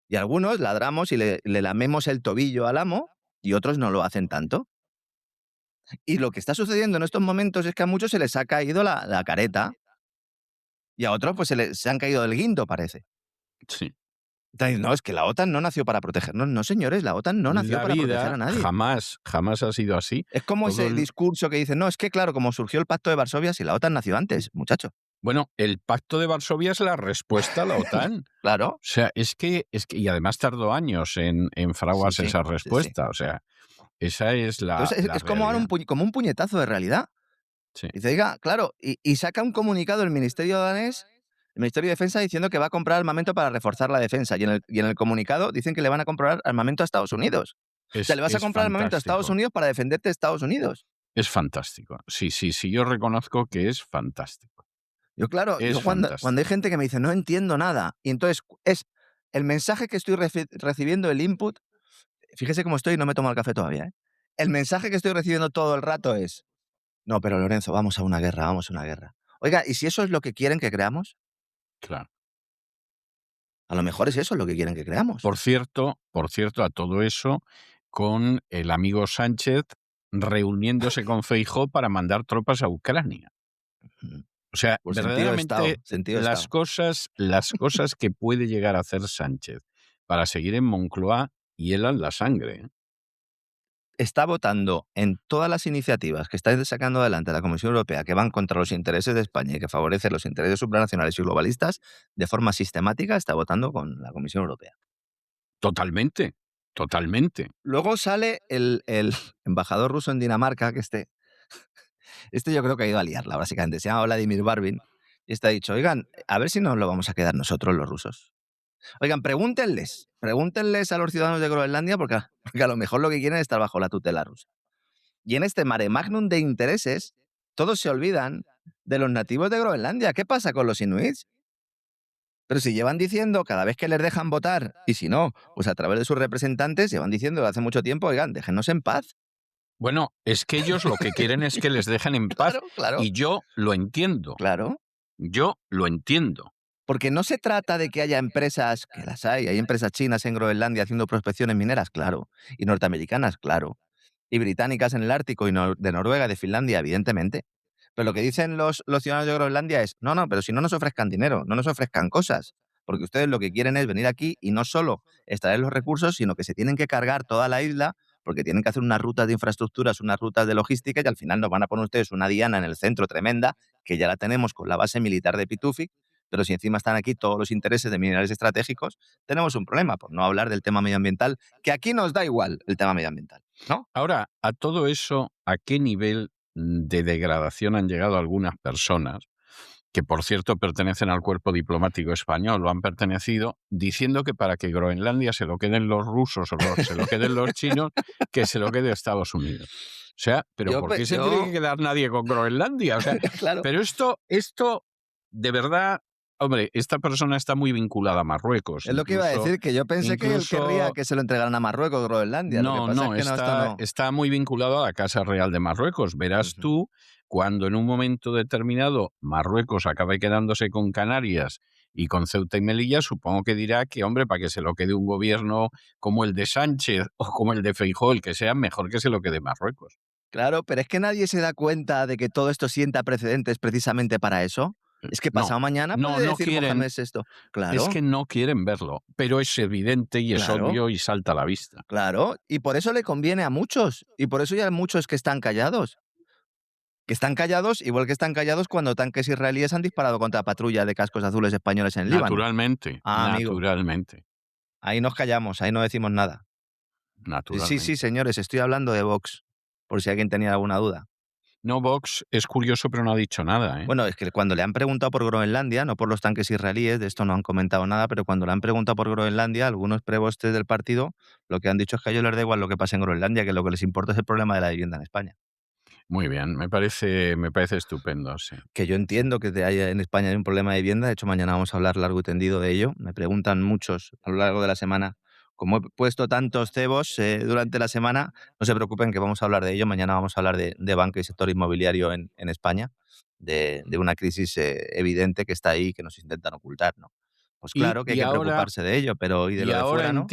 Y algunos ladramos y le lamemos el tobillo al amo y otros no lo hacen tanto. Y lo que está sucediendo en estos momentos es que a muchos se les ha caído la careta y a otros pues se han caído del guindo, parece. Sí. Entonces, no, es que la OTAN no nació para protegernos. No, señores, la OTAN no nació para proteger a nadie. Jamás ha sido así. Es como ese discurso que dicen, no, es que claro, como surgió el Pacto de Varsovia, si la OTAN nació antes, muchacho. Bueno, el Pacto de Varsovia es la respuesta a la OTAN. Claro. O sea, es que y además tardó años en fraguarse esa respuesta. Sí. O sea, esa es la. Entonces, es como ahora como un puñetazo de realidad. Sí. Dice, oiga, claro, y saca un comunicado el Ministerio danés, el Ministerio de Defensa, diciendo que va a comprar armamento para reforzar la defensa. Y en el comunicado dicen que le van a comprar armamento a Estados Unidos. O sea, le vas a comprar armamento a Estados Unidos para defenderte de Estados Unidos. Es fantástico. Sí, yo reconozco que es fantástico. Yo, claro, cuando hay gente que me dice, no entiendo nada, y entonces es el mensaje que estoy recibiendo, el input, fíjese cómo estoy y no me tomo el café todavía, ¿eh? El mensaje que estoy recibiendo todo el rato es, no, pero Lorenzo, vamos a una guerra. Oiga, ¿y si eso es lo que quieren que creamos? Claro. A lo mejor es eso lo que quieren que creamos. Por cierto, a todo eso, con el amigo Sánchez reuniéndose con Feijóo para mandar tropas a Ucrania. O sea, por verdaderamente sentido las cosas que puede llegar a hacer Sánchez para seguir en Moncloa hielan la sangre. está votando en todas las iniciativas que está sacando adelante la Comisión Europea que van contra los intereses de España y que favorecen los intereses supranacionales y globalistas, de forma sistemática está votando con la Comisión Europea. Totalmente, totalmente. Luego sale el embajador ruso en Dinamarca, que este yo creo que ha ido a liarla, básicamente. Se llama Vladimir Barbin y está dicho, oigan, a ver si nos lo vamos a quedar nosotros los rusos. Oigan, pregúntenles a los ciudadanos de Groenlandia porque a lo mejor lo que quieren es estar bajo la tutela rusa. Y en este mare magnum de intereses, todos se olvidan de los nativos de Groenlandia. ¿Qué pasa con los inuits? Pero si llevan diciendo cada vez que les dejan votar, y si no, pues a través de sus representantes, llevan diciendo hace mucho tiempo, oigan, déjennos en paz. Bueno, es que ellos lo que quieren es que les dejen en paz. Claro. Y yo lo entiendo. Claro. Yo lo entiendo. Porque no se trata de que haya empresas, que las hay empresas chinas en Groenlandia haciendo prospecciones mineras, claro, y norteamericanas, claro, y británicas en el Ártico y de Noruega, de Finlandia, evidentemente. Pero lo que dicen los ciudadanos de Groenlandia es, no, pero si no nos ofrezcan dinero, no nos ofrezcan cosas, porque ustedes lo que quieren es venir aquí y no solo extraer los recursos, sino que se tienen que cargar toda la isla, porque tienen que hacer unas rutas de infraestructuras, unas rutas de logística, y al final nos van a poner ustedes una diana en el centro tremenda, que ya la tenemos con la base militar de Pituffik, pero si encima están aquí todos los intereses de minerales estratégicos, tenemos un problema, por no hablar del tema medioambiental, que aquí nos da igual el tema medioambiental, ¿no? Ahora, a todo eso, ¿a qué nivel de degradación han llegado algunas personas, que por cierto pertenecen al cuerpo diplomático español o han pertenecido, diciendo que para que Groenlandia se lo queden los rusos o se lo queden los chinos, que se lo quede Estados Unidos? O sea, ¿pero por qué se tiene que quedar nadie con Groenlandia? O sea, claro. Pero esto, de verdad, hombre, esta persona está muy vinculada a Marruecos. Es lo que iba a decir, que yo pensé que él querría que se lo entregaran a Marruecos, Groenlandia. Está muy vinculado a la Casa Real de Marruecos. Verás tú, cuando en un momento determinado Marruecos acabe quedándose con Canarias y con Ceuta y Melilla, supongo que dirá que, hombre, para que se lo quede un gobierno como el de Sánchez o como el de Feijóo, el que sea, mejor que se lo quede Marruecos. Claro, pero es que nadie se da cuenta de que todo esto sienta precedentes precisamente para eso. Es que pasado mañana puede decir Mohamed esto. Claro. Es que no quieren verlo, pero es evidente y es obvio y salta a la vista. Claro, y por eso le conviene a muchos, y por eso ya hay muchos que están callados. Que están callados, igual que están callados cuando tanques israelíes han disparado contra patrulla de cascos azules españoles en Líbano. Naturalmente. Ahí nos callamos, ahí no decimos nada. Naturalmente. Sí, señores, estoy hablando de Vox, por si alguien tenía alguna duda. No, Vox es curioso, pero no ha dicho nada, ¿eh? Bueno, es que cuando le han preguntado por Groenlandia, no por los tanques israelíes, de esto no han comentado nada, pero cuando le han preguntado por Groenlandia, algunos prebostes del partido, lo que han dicho es que a ellos les da igual lo que pase en Groenlandia, que lo que les importa es el problema de la vivienda en España. Muy bien, me parece estupendo, sí. Que yo entiendo que en España hay un problema de vivienda, de hecho mañana vamos a hablar largo y tendido de ello. Me preguntan muchos a lo largo de la semana, como he puesto tantos cebos durante la semana, no se preocupen que vamos a hablar de ello. Mañana vamos a hablar de banca y sector inmobiliario en España, de una crisis evidente que está ahí y que nos intentan ocultar, ¿no? Pues claro que hay que preocuparse de ello, pero ¿y de lo de fuera, no?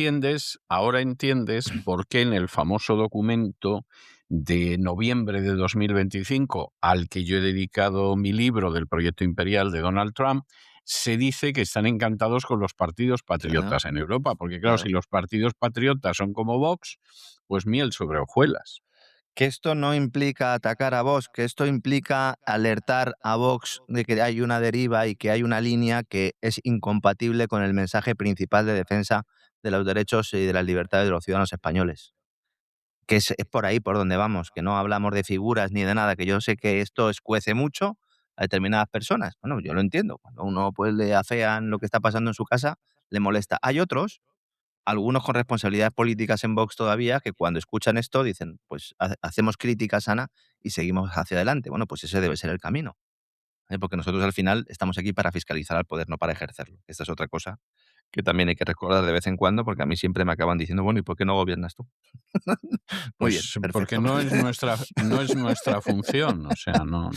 Ahora entiendes por qué en el famoso documento de noviembre de 2025, al que yo he dedicado mi libro del proyecto imperial de Donald Trump, se dice que están encantados con los partidos patriotas en Europa, porque claro, si los partidos patriotas son como Vox, pues miel sobre hojuelas. Que esto no implica atacar a Vox, que esto implica alertar a Vox de que hay una deriva y que hay una línea que es incompatible con el mensaje principal de defensa de los derechos y de las libertades de los ciudadanos españoles. Que es por ahí por donde vamos, que no hablamos de figuras ni de nada, que yo sé que esto escuece mucho a determinadas personas. Bueno, yo lo entiendo. Cuando uno pues le afean lo que está pasando en su casa, le molesta. Hay otros, algunos con responsabilidades políticas en Vox todavía, que cuando escuchan esto dicen, pues hacemos crítica sana y seguimos hacia adelante. Bueno, pues ese debe ser el camino. Porque nosotros al final estamos aquí para fiscalizar al poder, no para ejercerlo. Esta es otra cosa que también hay que recordar de vez en cuando, porque a mí siempre me acaban diciendo, bueno, ¿y por qué no gobiernas tú? Muy bien, perfecto. Porque no es nuestra función, o sea, no.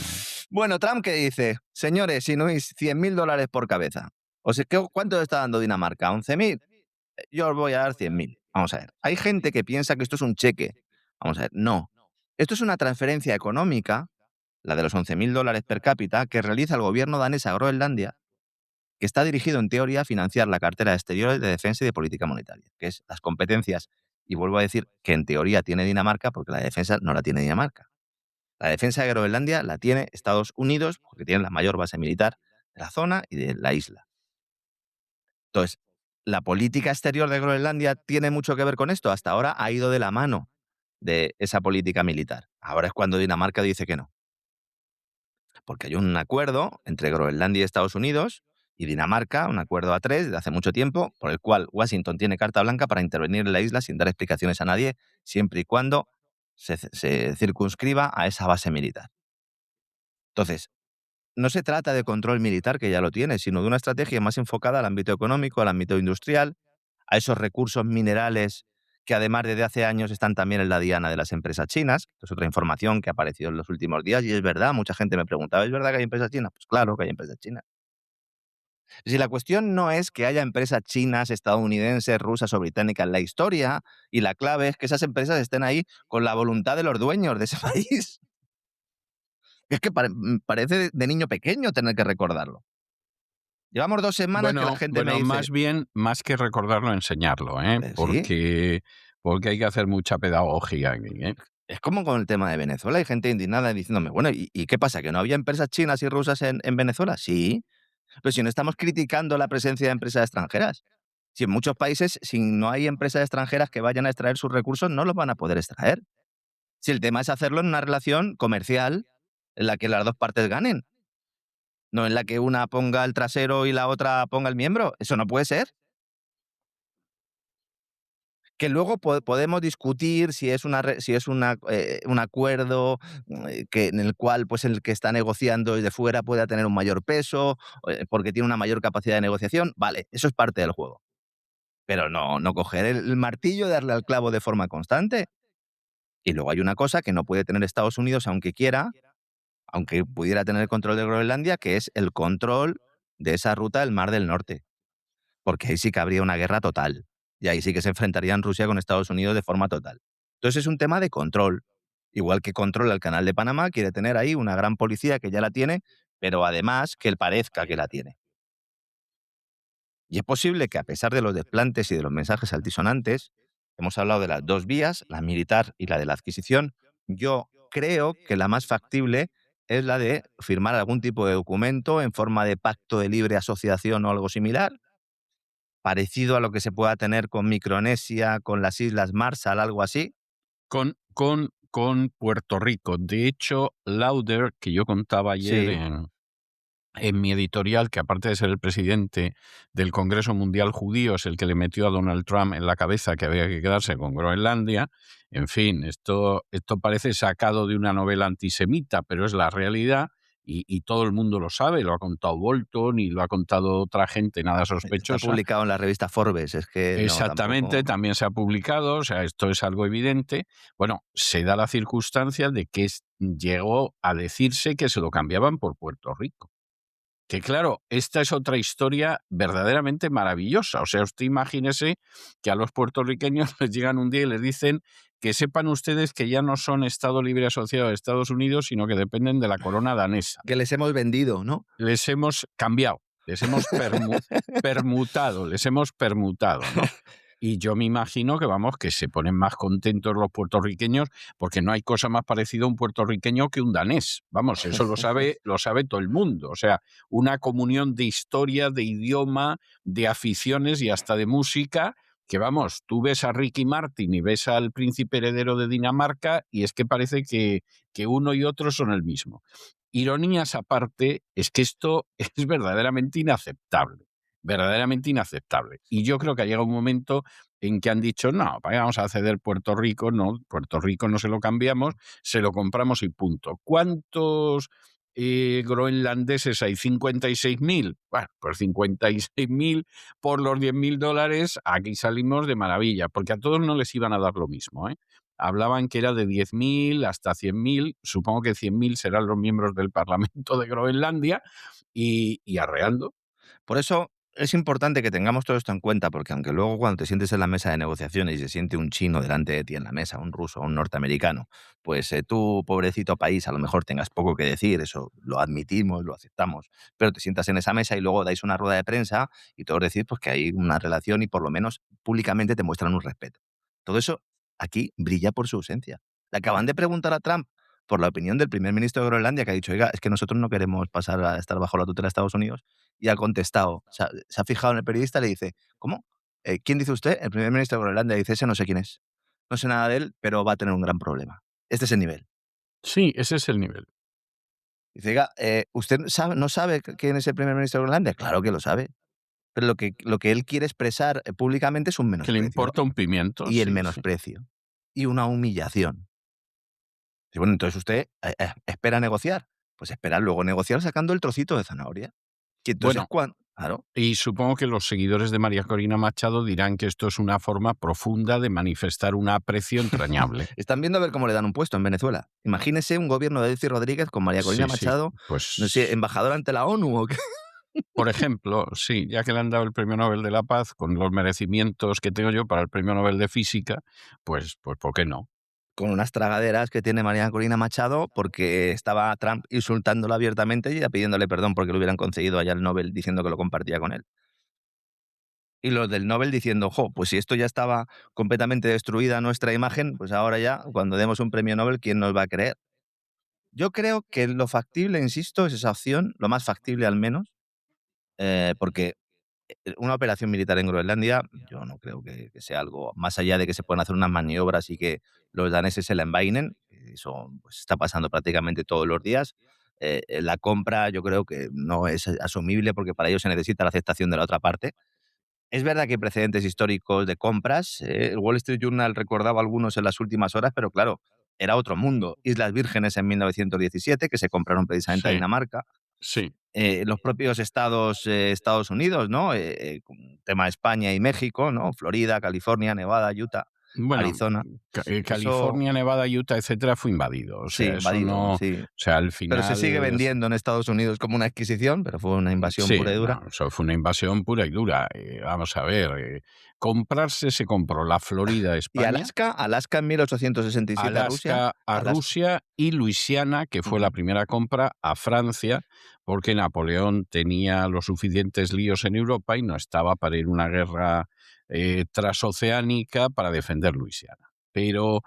Bueno, Trump que dice, señores, si no es $100.000 por cabeza. O sea, ¿cuánto está dando Dinamarca? ¿11.000? Yo os voy a dar 100.000. Vamos a ver. Hay gente que piensa que esto es un cheque. Vamos a ver, no. Esto es una transferencia económica, la de los $11.000 per cápita, que realiza el gobierno danés a Groenlandia, que está dirigido en teoría a financiar la cartera de exteriores de defensa y de política monetaria, que es las competencias Y vuelvo a decir que en teoría tiene Dinamarca porque la defensa no la tiene Dinamarca. La defensa de Groenlandia la tiene Estados Unidos porque tiene la mayor base militar de la zona y de la isla. Entonces, ¿la política exterior de Groenlandia tiene mucho que ver con esto? Hasta ahora ha ido de la mano de esa política militar. Ahora es cuando Dinamarca dice que no. Porque hay un acuerdo entre Groenlandia y Estados Unidos y Dinamarca, un acuerdo a tres desde hace mucho tiempo, por el cual Washington tiene carta blanca para intervenir en la isla sin dar explicaciones a nadie, siempre y cuando se circunscriba a esa base militar. Entonces, no se trata de control militar, que ya lo tiene, sino de una estrategia más enfocada al ámbito económico, al ámbito industrial, a esos recursos minerales que además desde hace años están también en la diana de las empresas chinas. Es otra información que ha aparecido en los últimos días y es verdad, mucha gente me preguntaba, ¿es verdad que hay empresas chinas? Pues claro que hay empresas chinas. Si la cuestión no es que haya empresas chinas, estadounidenses, rusas o británicas en la historia, y la clave es que esas empresas estén ahí con la voluntad de los dueños de ese país. Es que parece de niño pequeño tener que recordarlo. Llevamos 2 semanas que la gente me dice... Más bien, más que recordarlo, enseñarlo, ¿Sí? Porque hay que hacer mucha pedagogía aquí, ¿eh? Es como con el tema de Venezuela. Hay gente indignada diciéndome, bueno, ¿y qué pasa? ¿Que no había empresas chinas y rusas en Venezuela? Sí, pero si no estamos criticando la presencia de empresas extranjeras. Si en muchos países, si no hay empresas extranjeras que vayan a extraer sus recursos, no los van a poder extraer. Si el tema es hacerlo en una relación comercial en la que las dos partes ganen, no en la que una ponga el trasero y la otra ponga el miembro. Eso no puede ser. Que luego podemos discutir si es un acuerdo en el cual pues, el que está negociando desde fuera pueda tener un mayor peso, porque tiene una mayor capacidad de negociación. Vale, eso es parte del juego. Pero no coger el martillo y darle al clavo de forma constante. Y luego hay una cosa que no puede tener Estados Unidos, aunque quiera, aunque pudiera tener el control de Groenlandia, que es el control de esa ruta del Mar del Norte. Porque ahí sí que habría una guerra total. Y ahí sí que se enfrentarían Rusia con Estados Unidos de forma total. Entonces es un tema de control. Igual que controla el canal de Panamá, quiere tener ahí una gran policía que ya la tiene, pero además que él parezca que la tiene. Y es posible que a pesar de los desplantes y de los mensajes altisonantes, hemos hablado de las dos vías, la militar y la de la adquisición, yo creo que la más factible es la de firmar algún tipo de documento en forma de pacto de libre asociación o algo similar, parecido a lo que se pueda tener con Micronesia, con las Islas Marshall, algo así. Con Puerto Rico. De hecho, Lauder, que yo contaba ayer en mi editorial, que aparte de ser el presidente del Congreso Mundial Judío, es el que le metió a Donald Trump en la cabeza que había que quedarse con Groenlandia. En fin, esto parece sacado de una novela antisemita, pero es la realidad. Y todo el mundo lo sabe, lo ha contado Bolton y lo ha contado otra gente nada sospechosa. Está publicado en la revista Forbes, es que exactamente, también se ha publicado, o sea, esto es algo evidente. Bueno, se da la circunstancia de que llegó a decirse que se lo cambiaban por Puerto Rico. Que claro, esta es otra historia verdaderamente maravillosa. O sea, usted imagínese que a los puertorriqueños les llegan un día y les dicen que sepan ustedes que ya no son Estado Libre Asociado de Estados Unidos, sino que dependen de la corona danesa. Que les hemos vendido, ¿no? Les hemos cambiado, les hemos permutado, ¿no? Y yo me imagino que, vamos, que se ponen más contentos los puertorriqueños porque no hay cosa más parecida a un puertorriqueño que un danés. Vamos, eso lo sabe todo el mundo. O sea, una comunión de historia, de idioma, de aficiones y hasta de música que, vamos, tú ves a Ricky Martin y ves al príncipe heredero de Dinamarca y es que parece que uno y otro son el mismo. Ironías aparte, es que esto es verdaderamente inaceptable. Verdaderamente inaceptable. Y yo creo que ha llegado un momento en que han dicho, no, vamos a ceder Puerto Rico no se lo cambiamos, se lo compramos y punto. ¿Cuántos groenlandeses hay? 56.000. Bueno, pues 56.000 por los $10.000, aquí salimos de maravilla, porque a todos no les iban a dar lo mismo, ¿eh? Hablaban que era de 10.000 hasta 100.000, supongo que 100.000 serán los miembros del Parlamento de Groenlandia, y arreando. Por eso es importante que tengamos todo esto en cuenta, porque aunque luego cuando te sientes en la mesa de negociaciones y se siente un chino delante de ti en la mesa, un ruso o un norteamericano, pues tú, pobrecito país, a lo mejor tengas poco que decir, eso lo admitimos, lo aceptamos, pero te sientas en esa mesa y luego dais una rueda de prensa y todos decís pues, que hay una relación y por lo menos públicamente te muestran un respeto. Todo eso aquí brilla por su ausencia. Le acaban de preguntar a Trump por la opinión del primer ministro de Groenlandia, que ha dicho, oiga, es que nosotros no queremos pasar a estar bajo la tutela de Estados Unidos, y ha contestado, se ha fijado en el periodista y le dice, ¿cómo? ¿Quién dice usted? El primer ministro de Groenlandia dice, ese no sé quién es. No sé nada de él, pero va a tener un gran problema. Este es el nivel. Sí, ese es el nivel. Dice, oiga, ¿usted no sabe quién es el primer ministro de Groenlandia? Claro que lo sabe. Pero lo que él quiere expresar públicamente es un Que le menosprecio. importa un pimiento, Y el sí, sí. menosprecio. Y una humillación. Y bueno, entonces usted espera negociar. Pues espera luego negociar sacando el trocito de zanahoria. Y entonces Bueno, claro. y supongo que los seguidores de María Corina Machado dirán que esto es una forma profunda de manifestar un aprecio entrañable. Están viendo a ver cómo le dan un puesto en Venezuela. Imagínese un gobierno de Delcy Rodríguez con María Corina Sí, sí, Machado, no sé, pues, embajadora ante la ONU o qué. por ejemplo, sí, ya que le han dado el Premio Nobel de la Paz, con los merecimientos que tengo yo para el Premio Nobel de Física, pues ¿por qué no? Con unas tragaderas que tiene María Corina Machado porque estaba Trump insultándola abiertamente y ella pidiéndole perdón porque le hubieran concedido allá el Nobel diciendo que lo compartía con él. Y los del Nobel diciendo, pues si esto ya estaba completamente destruida nuestra imagen, pues ahora ya, cuando demos un premio Nobel, ¿quién nos va a creer? Yo creo que lo factible, insisto, es esa opción, lo más factible al menos, porque una operación militar en Groenlandia, yo no creo que sea algo más allá de que se puedan hacer unas maniobras y que los daneses se la envainen. Eso pues, está pasando prácticamente todos los días. La compra yo creo que no es asumible porque para ello se necesita la aceptación de la otra parte. Es verdad que hay precedentes históricos de compras. El Wall Street Journal recordaba algunos en las últimas horas, pero claro, era otro mundo. Islas Vírgenes en 1917, que se compraron precisamente a Sí, Dinamarca. sí. Los propios Estados Unidos, ¿no? Con el tema de España y México, ¿no? Florida, California, Nevada, Utah, Bueno, Arizona. Eso, California, Nevada, Utah, etcétera, fue invadido. O sí, sea, eso invadido, no. O sí. sea, al Pero se sigue final. vendiendo en Estados Unidos como una adquisición, pero fue una invasión Sí, pura y dura. no, eso fue una invasión pura y dura. Vamos a ver, comprarse se compró la Florida a Y España, Alaska en 1867 a Rusia. Alaska a Alaska. Rusia y Luisiana, que fue la Ujú. primera compra, a Francia, porque Napoleón tenía los suficientes líos en Europa y no estaba para ir a una guerra transoceánica para defender Luisiana. Pero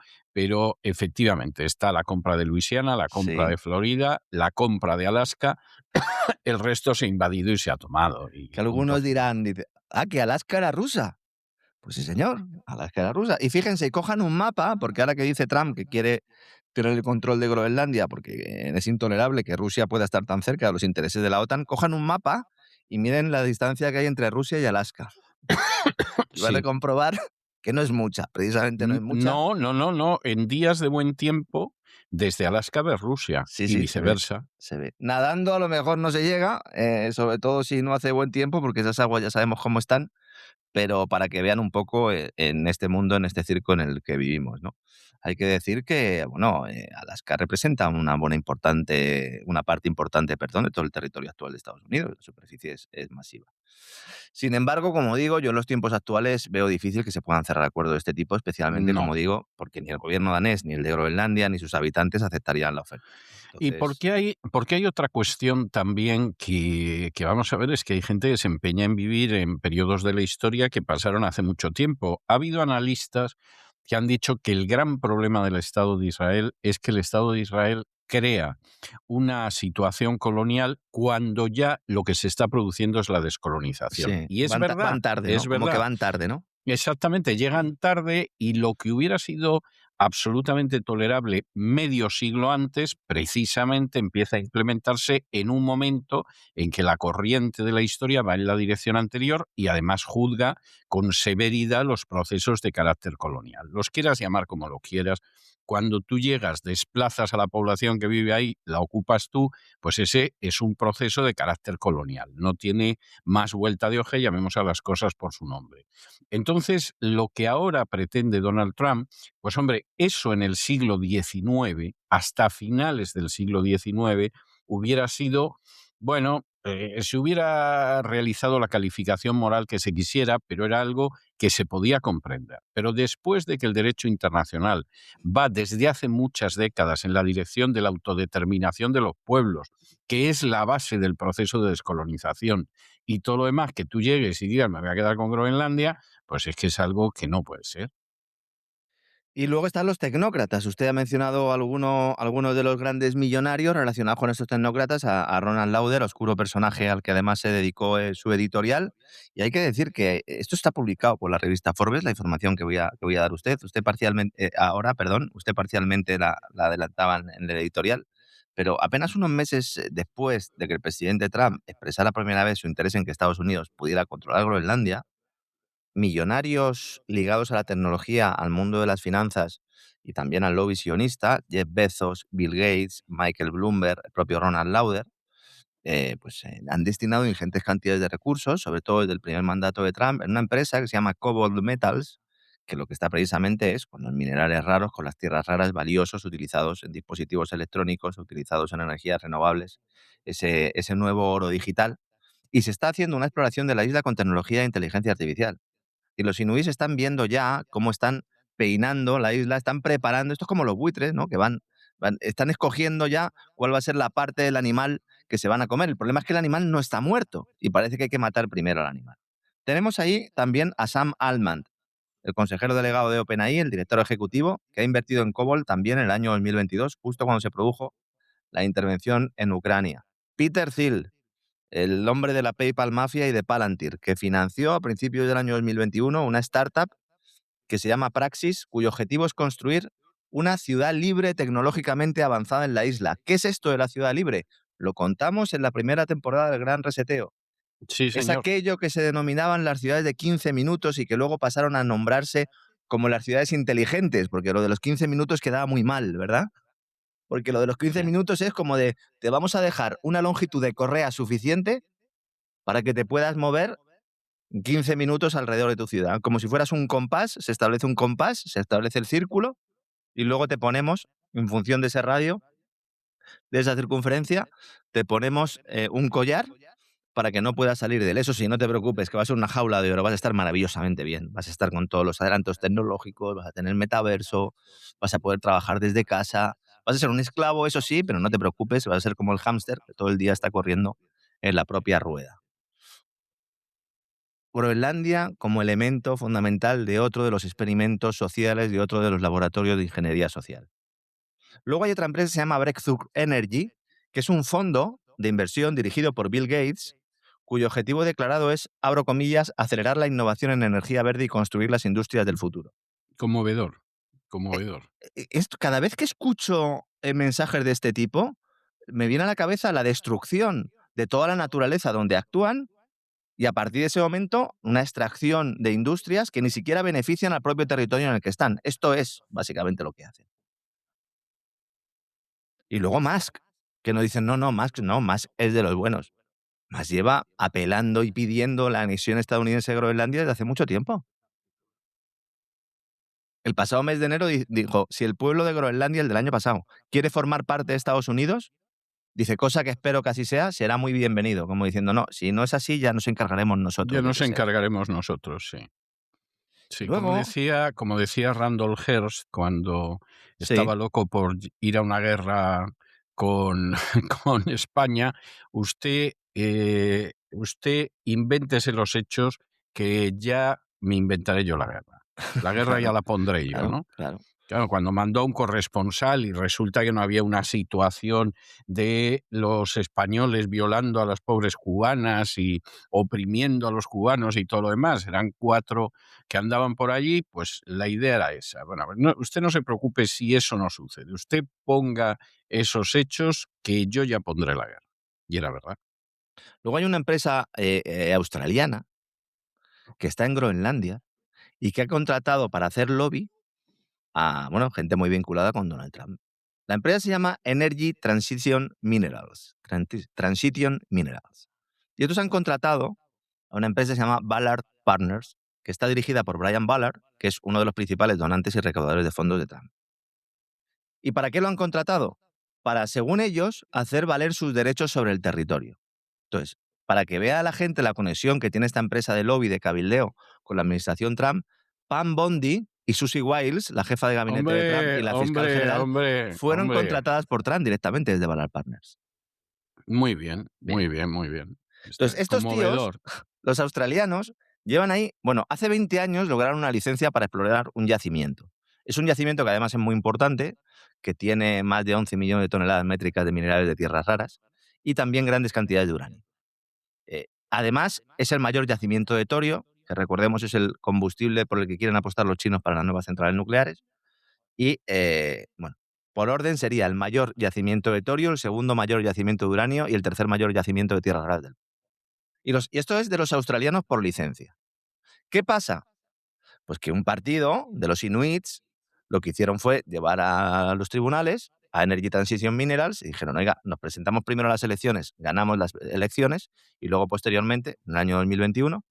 efectivamente está la compra de Luisiana, la compra Sí. de Florida, la compra de Alaska, el resto se ha invadido y se ha tomado. Que Y punto algunos final. dirán, dice, que Alaska era rusa. Pues sí, señor, Alaska era rusa. Y fíjense, cojan un mapa, porque ahora que dice Trump que quiere tener el control de Groenlandia, porque es intolerable que Rusia pueda estar tan cerca de los intereses de la OTAN, cojan un mapa y miren la distancia que hay entre Rusia y Alaska. Y van a Sí. comprobar que no es mucha, precisamente no es mucha. No, no, no, no. En días de buen tiempo, desde Alaska ves Rusia Sí, y sí, se ve. viceversa. Se ve. Nadando a lo mejor no se llega, sobre todo si no hace buen tiempo, porque esas aguas ya sabemos cómo están, pero para que vean un poco en este mundo, en este circo en el que vivimos, ¿no? Hay que decir que, bueno, Alaska representa una parte importante, perdón, de todo el territorio actual de Estados Unidos. La superficie es masiva. Sin embargo, como digo, yo en los tiempos actuales veo difícil que se puedan cerrar acuerdos de este tipo, especialmente, No. como digo, porque ni el gobierno danés, ni el de Groenlandia, ni sus habitantes aceptarían la oferta. ¿Y Entonces, porque hay otra cuestión también que vamos a ver? Es que hay gente que se empeña en vivir en periodos de la historia que pasaron hace mucho tiempo. Ha habido analistas que han dicho que el gran problema del Estado de Israel es que el Estado de Israel crea una situación colonial cuando ya lo que se está produciendo es la descolonización. sí, Y es verdad, van tarde, es ¿no? Como que verdad. van tarde, ¿no? Exactamente, llegan tarde y lo que hubiera sido absolutamente tolerable medio siglo antes, precisamente empieza a implementarse en un momento en que la corriente de la historia va en la dirección anterior y además juzga con severidad los procesos de carácter colonial. Los quieras llamar como lo quieras, cuando tú llegas, desplazas a la población que vive ahí, la ocupas tú, pues ese es un proceso de carácter colonial. No tiene más vuelta de hoja, llamemos a las cosas por su nombre. Entonces, lo que ahora pretende Donald Trump, pues hombre, eso en el siglo XIX, hasta finales del siglo XIX, hubiera sido, bueno, se hubiera realizado la calificación moral que se quisiera, pero era algo que se podía comprender. Pero después de que el derecho internacional va desde hace muchas décadas en la dirección de la autodeterminación de los pueblos, que es la base del proceso de descolonización, y todo lo demás, que tú llegues y digas, me voy a quedar con Groenlandia, pues es que es algo que no puede ser. Y luego están los tecnócratas. Usted ha mencionado algunos de los grandes millonarios relacionados con estos tecnócratas, a Ronald Lauder, oscuro personaje al que además se dedicó su editorial. Y hay que decir que esto está publicado por la revista Forbes, la información que voy a dar usted. Usted parcialmente, usted parcialmente la adelantaba en el editorial. Pero apenas unos meses después de que el presidente Trump expresara por primera vez su interés en que Estados Unidos pudiera controlar Groenlandia, millonarios ligados a la tecnología, al mundo de las finanzas y también al lobby sionista, Jeff Bezos, Bill Gates, Michael Bloomberg, el propio Ronald Lauder, han destinado ingentes cantidades de recursos, sobre todo desde el primer mandato de Trump, en una empresa que se llama Cobalt Metals, que lo que está precisamente es con los minerales raros, con las tierras raras valiosos utilizados en dispositivos electrónicos, utilizados en energías renovables, ese nuevo oro digital. Y se está haciendo una exploración de la isla con tecnología de inteligencia artificial. Y los inuís están viendo ya cómo están peinando la isla, están preparando, esto es como los buitres, ¿no? Que están escogiendo ya cuál va a ser la parte del animal que se van a comer. El problema es que el animal no está muerto y parece que hay que matar primero al animal. Tenemos ahí también a Sam Altman, el consejero delegado de OpenAI, el director ejecutivo, que ha invertido en Cobol también en el año 2022, justo cuando se produjo la intervención en Ucrania. Peter Thiel, el hombre de la PayPal Mafia y de Palantir, que financió a principios del año 2021 una startup que se llama Praxis, cuyo objetivo es construir una ciudad libre tecnológicamente avanzada en la isla. ¿Qué es esto de la ciudad libre? Lo contamos en la primera temporada del Gran Reseteo. Sí, Es señor. aquello que se denominaban las ciudades de 15 minutos y que luego pasaron a nombrarse como las ciudades inteligentes, porque lo de los 15 minutos quedaba muy mal, ¿verdad? Porque lo de los 15 Sí. minutos es como de, te vamos a dejar una longitud de correa suficiente para que te puedas mover 15 minutos alrededor de tu ciudad. Como si fueras un compás, se establece un compás, se establece el círculo y luego te ponemos, en función de ese radio, de esa circunferencia, te ponemos un collar para que no puedas salir de él. Eso sí, no te preocupes, que va a ser una jaula de oro, vas a estar maravillosamente bien, vas a estar con todos los adelantos tecnológicos, vas a tener metaverso, vas a poder trabajar desde casa, vas a ser un esclavo, eso sí, pero no te preocupes, vas a ser como el hámster, que todo el día está corriendo en la propia rueda. Groenlandia como elemento fundamental de otro de los experimentos sociales, de otro de los laboratorios de ingeniería social. Luego hay otra empresa que se llama Breakthrough Energy, que es un fondo de inversión dirigido por Bill Gates, cuyo objetivo declarado es, abro comillas, acelerar la innovación en energía verde y construir las industrias del futuro. Conmovedor, conmovedor. Cada vez que escucho mensajes de este tipo, me viene a la cabeza la destrucción de toda la naturaleza donde actúan y a partir de ese momento una extracción de industrias que ni siquiera benefician al propio territorio en el que están. Esto es básicamente lo que hacen. Y luego Musk, que no dicen, no, Musk es de los buenos. Musk lleva apelando y pidiendo la anexión estadounidense de Groenlandia desde hace mucho tiempo. El pasado mes de enero dijo, si el pueblo de Groenlandia, el del año pasado, quiere formar parte de Estados Unidos, dice, cosa que espero que así sea, será muy bienvenido. Como diciendo, no, si no es así, ya nos encargaremos nosotros. Ya nos encargaremos nosotros, sí. Sí, luego, como decía Randall Hearst cuando sí, estaba loco por ir a una guerra con, con España, usted invéntese los hechos que ya me inventaré yo la guerra. La guerra ya la pondré yo, ¿no? Claro. Claro, cuando mandó a un corresponsal y resulta que no había una situación de los españoles violando a las pobres cubanas y oprimiendo a los cubanos y todo lo demás, eran 4 que andaban por allí, pues la idea era esa. Bueno, usted no se preocupe si eso no sucede, usted ponga esos hechos que yo ya pondré la guerra. Y era verdad. Luego hay una empresa australiana que está en Groenlandia y que ha contratado para hacer lobby a gente muy vinculada con Donald Trump. La empresa se llama Energy Transition Minerals. Transition Minerals. Y estos han contratado a una empresa que se llama Ballard Partners, que está dirigida por Brian Ballard, que es uno de los principales donantes y recaudadores de fondos de Trump. ¿Y para qué lo han contratado? Para, según ellos, hacer valer sus derechos sobre el territorio. Entonces, para que vea a la gente la conexión que tiene esta empresa de lobby de cabildeo con la administración Trump, Pam Bondi y Susie Wiles, la jefa de gabinete de Trump y la fiscal general, fueron contratadas por Trump directamente desde Ballard Partners. Muy bien, muy bien, muy bien. Entonces, estos tíos, los australianos, llevan ahí, hace 20 años lograron una licencia para explorar un yacimiento. Es un yacimiento que además es muy importante, que tiene más de 11 millones de toneladas métricas de minerales de tierras raras y también grandes cantidades de uranio. Además, es el mayor yacimiento de torio, que recordemos es el combustible por el que quieren apostar los chinos para las nuevas centrales nucleares. Y, bueno, por orden sería el mayor yacimiento de torio, el segundo mayor yacimiento de uranio y el tercer mayor yacimiento de tierras raras del mundo. Y esto es de los australianos por licencia. ¿Qué pasa? Pues que un partido de los inuits lo que hicieron fue llevar a los tribunales a Energy Transition Minerals y dijeron, oiga, nos presentamos primero a las elecciones, ganamos las elecciones y luego posteriormente, en el año 2021,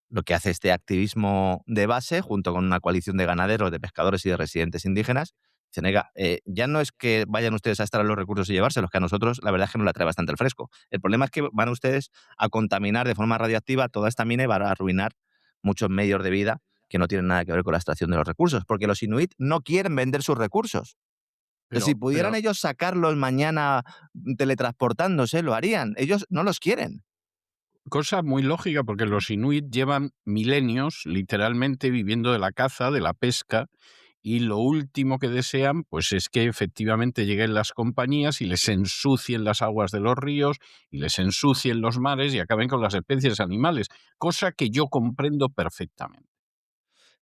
lo que hace este activismo de base, junto con una coalición de ganaderos, de pescadores y de residentes indígenas, dicen, oiga, ya no es que vayan ustedes a extraer los recursos y llevárselos, que a nosotros la verdad es que nos la trae bastante el fresco. El problema es que van ustedes a contaminar de forma radiactiva toda esta mina y van a arruinar muchos medios de vida que no tienen nada que ver con la extracción de los recursos, porque los inuit no quieren vender sus recursos. Pero si pudieran ellos sacarlos mañana teletransportándose, lo harían. Ellos no los quieren. Cosa muy lógica, porque los inuit llevan milenios literalmente viviendo de la caza, de la pesca, y lo último que desean pues es que efectivamente lleguen las compañías y les ensucien las aguas de los ríos y les ensucien los mares y acaben con las especies animales, cosa que yo comprendo perfectamente.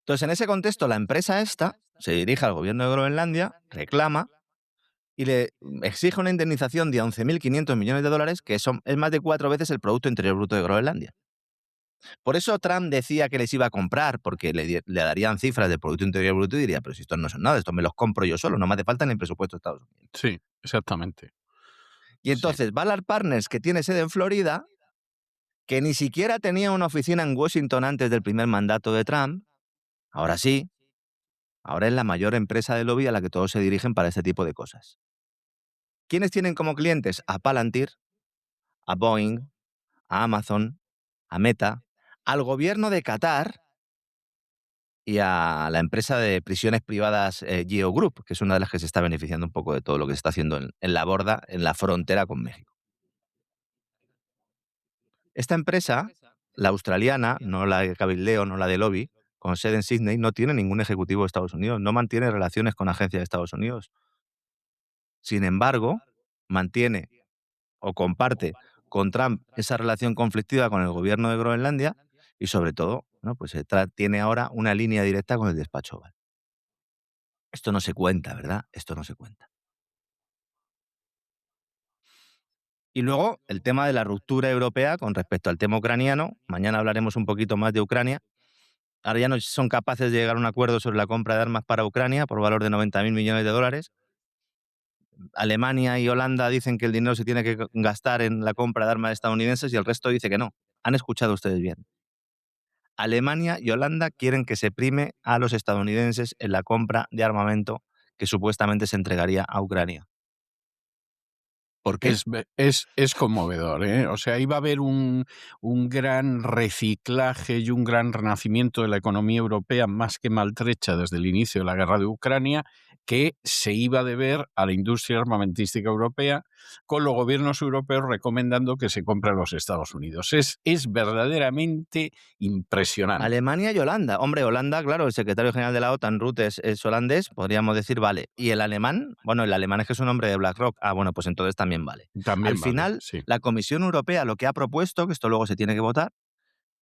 Entonces, en ese contexto, la empresa esta se dirige al gobierno de Groenlandia, reclama y le exige una indemnización de 11.500 millones de dólares, que es más de 4 veces el Producto Interior Bruto de Groenlandia. Por eso Trump decía que les iba a comprar, porque le darían cifras del Producto Interior Bruto y diría, pero si estos no son nada, estos me los compro yo solo, no me hace falta ni el presupuesto de Estados Unidos. Sí, exactamente. Y entonces, Ballard Partners, que tiene sede en Florida, que ni siquiera tenía una oficina en Washington antes del primer mandato de Trump, ahora sí, ahora es la mayor empresa de lobby a la que todos se dirigen para este tipo de cosas. ¿Quiénes tienen como clientes? A Palantir, a Boeing, a Amazon, a Meta, al gobierno de Qatar y a la empresa de prisiones privadas Geo Group, que es una de las que se está beneficiando un poco de todo lo que se está haciendo en la borda, en la frontera con México. Esta empresa, la australiana, no la de cabildeo, no la de lobby, con sede en Sydney, no tiene ningún ejecutivo de Estados Unidos, no mantiene relaciones con agencias de Estados Unidos. Sin embargo, mantiene o comparte con Trump esa relación conflictiva con el gobierno de Groenlandia y, sobre todo, pues tiene ahora una línea directa con el despacho Oval. Esto no se cuenta, ¿verdad? Esto no se cuenta. Y luego, el tema de la ruptura europea con respecto al tema ucraniano. Mañana hablaremos un poquito más de Ucrania. Ahora ya no son capaces de llegar a un acuerdo sobre la compra de armas para Ucrania por valor de 90.000 millones de dólares. Alemania y Holanda dicen que el dinero se tiene que gastar en la compra de armas estadounidenses y el resto dice que no. Han escuchado ustedes bien. Alemania y Holanda quieren que se prime a los estadounidenses en la compra de armamento que supuestamente se entregaría a Ucrania. ¿Por qué? Es conmovedor, ¿eh? O sea, iba a haber un gran reciclaje y un gran renacimiento de la economía europea más que maltrecha desde el inicio de la guerra de Ucrania, que se iba a deber a la industria armamentística europea, con los gobiernos europeos recomendando que se compre a los Estados Unidos. Es verdaderamente impresionante. Alemania y Holanda. Hombre, Holanda, claro, el secretario general de la OTAN, Rutte, es holandés, podríamos decir, vale. ¿Y el alemán? Bueno, el alemán es que es un hombre de BlackRock. Ah, bueno, pues entonces también vale. Al final, sí. La Comisión Europea lo que ha propuesto, que esto luego se tiene que votar,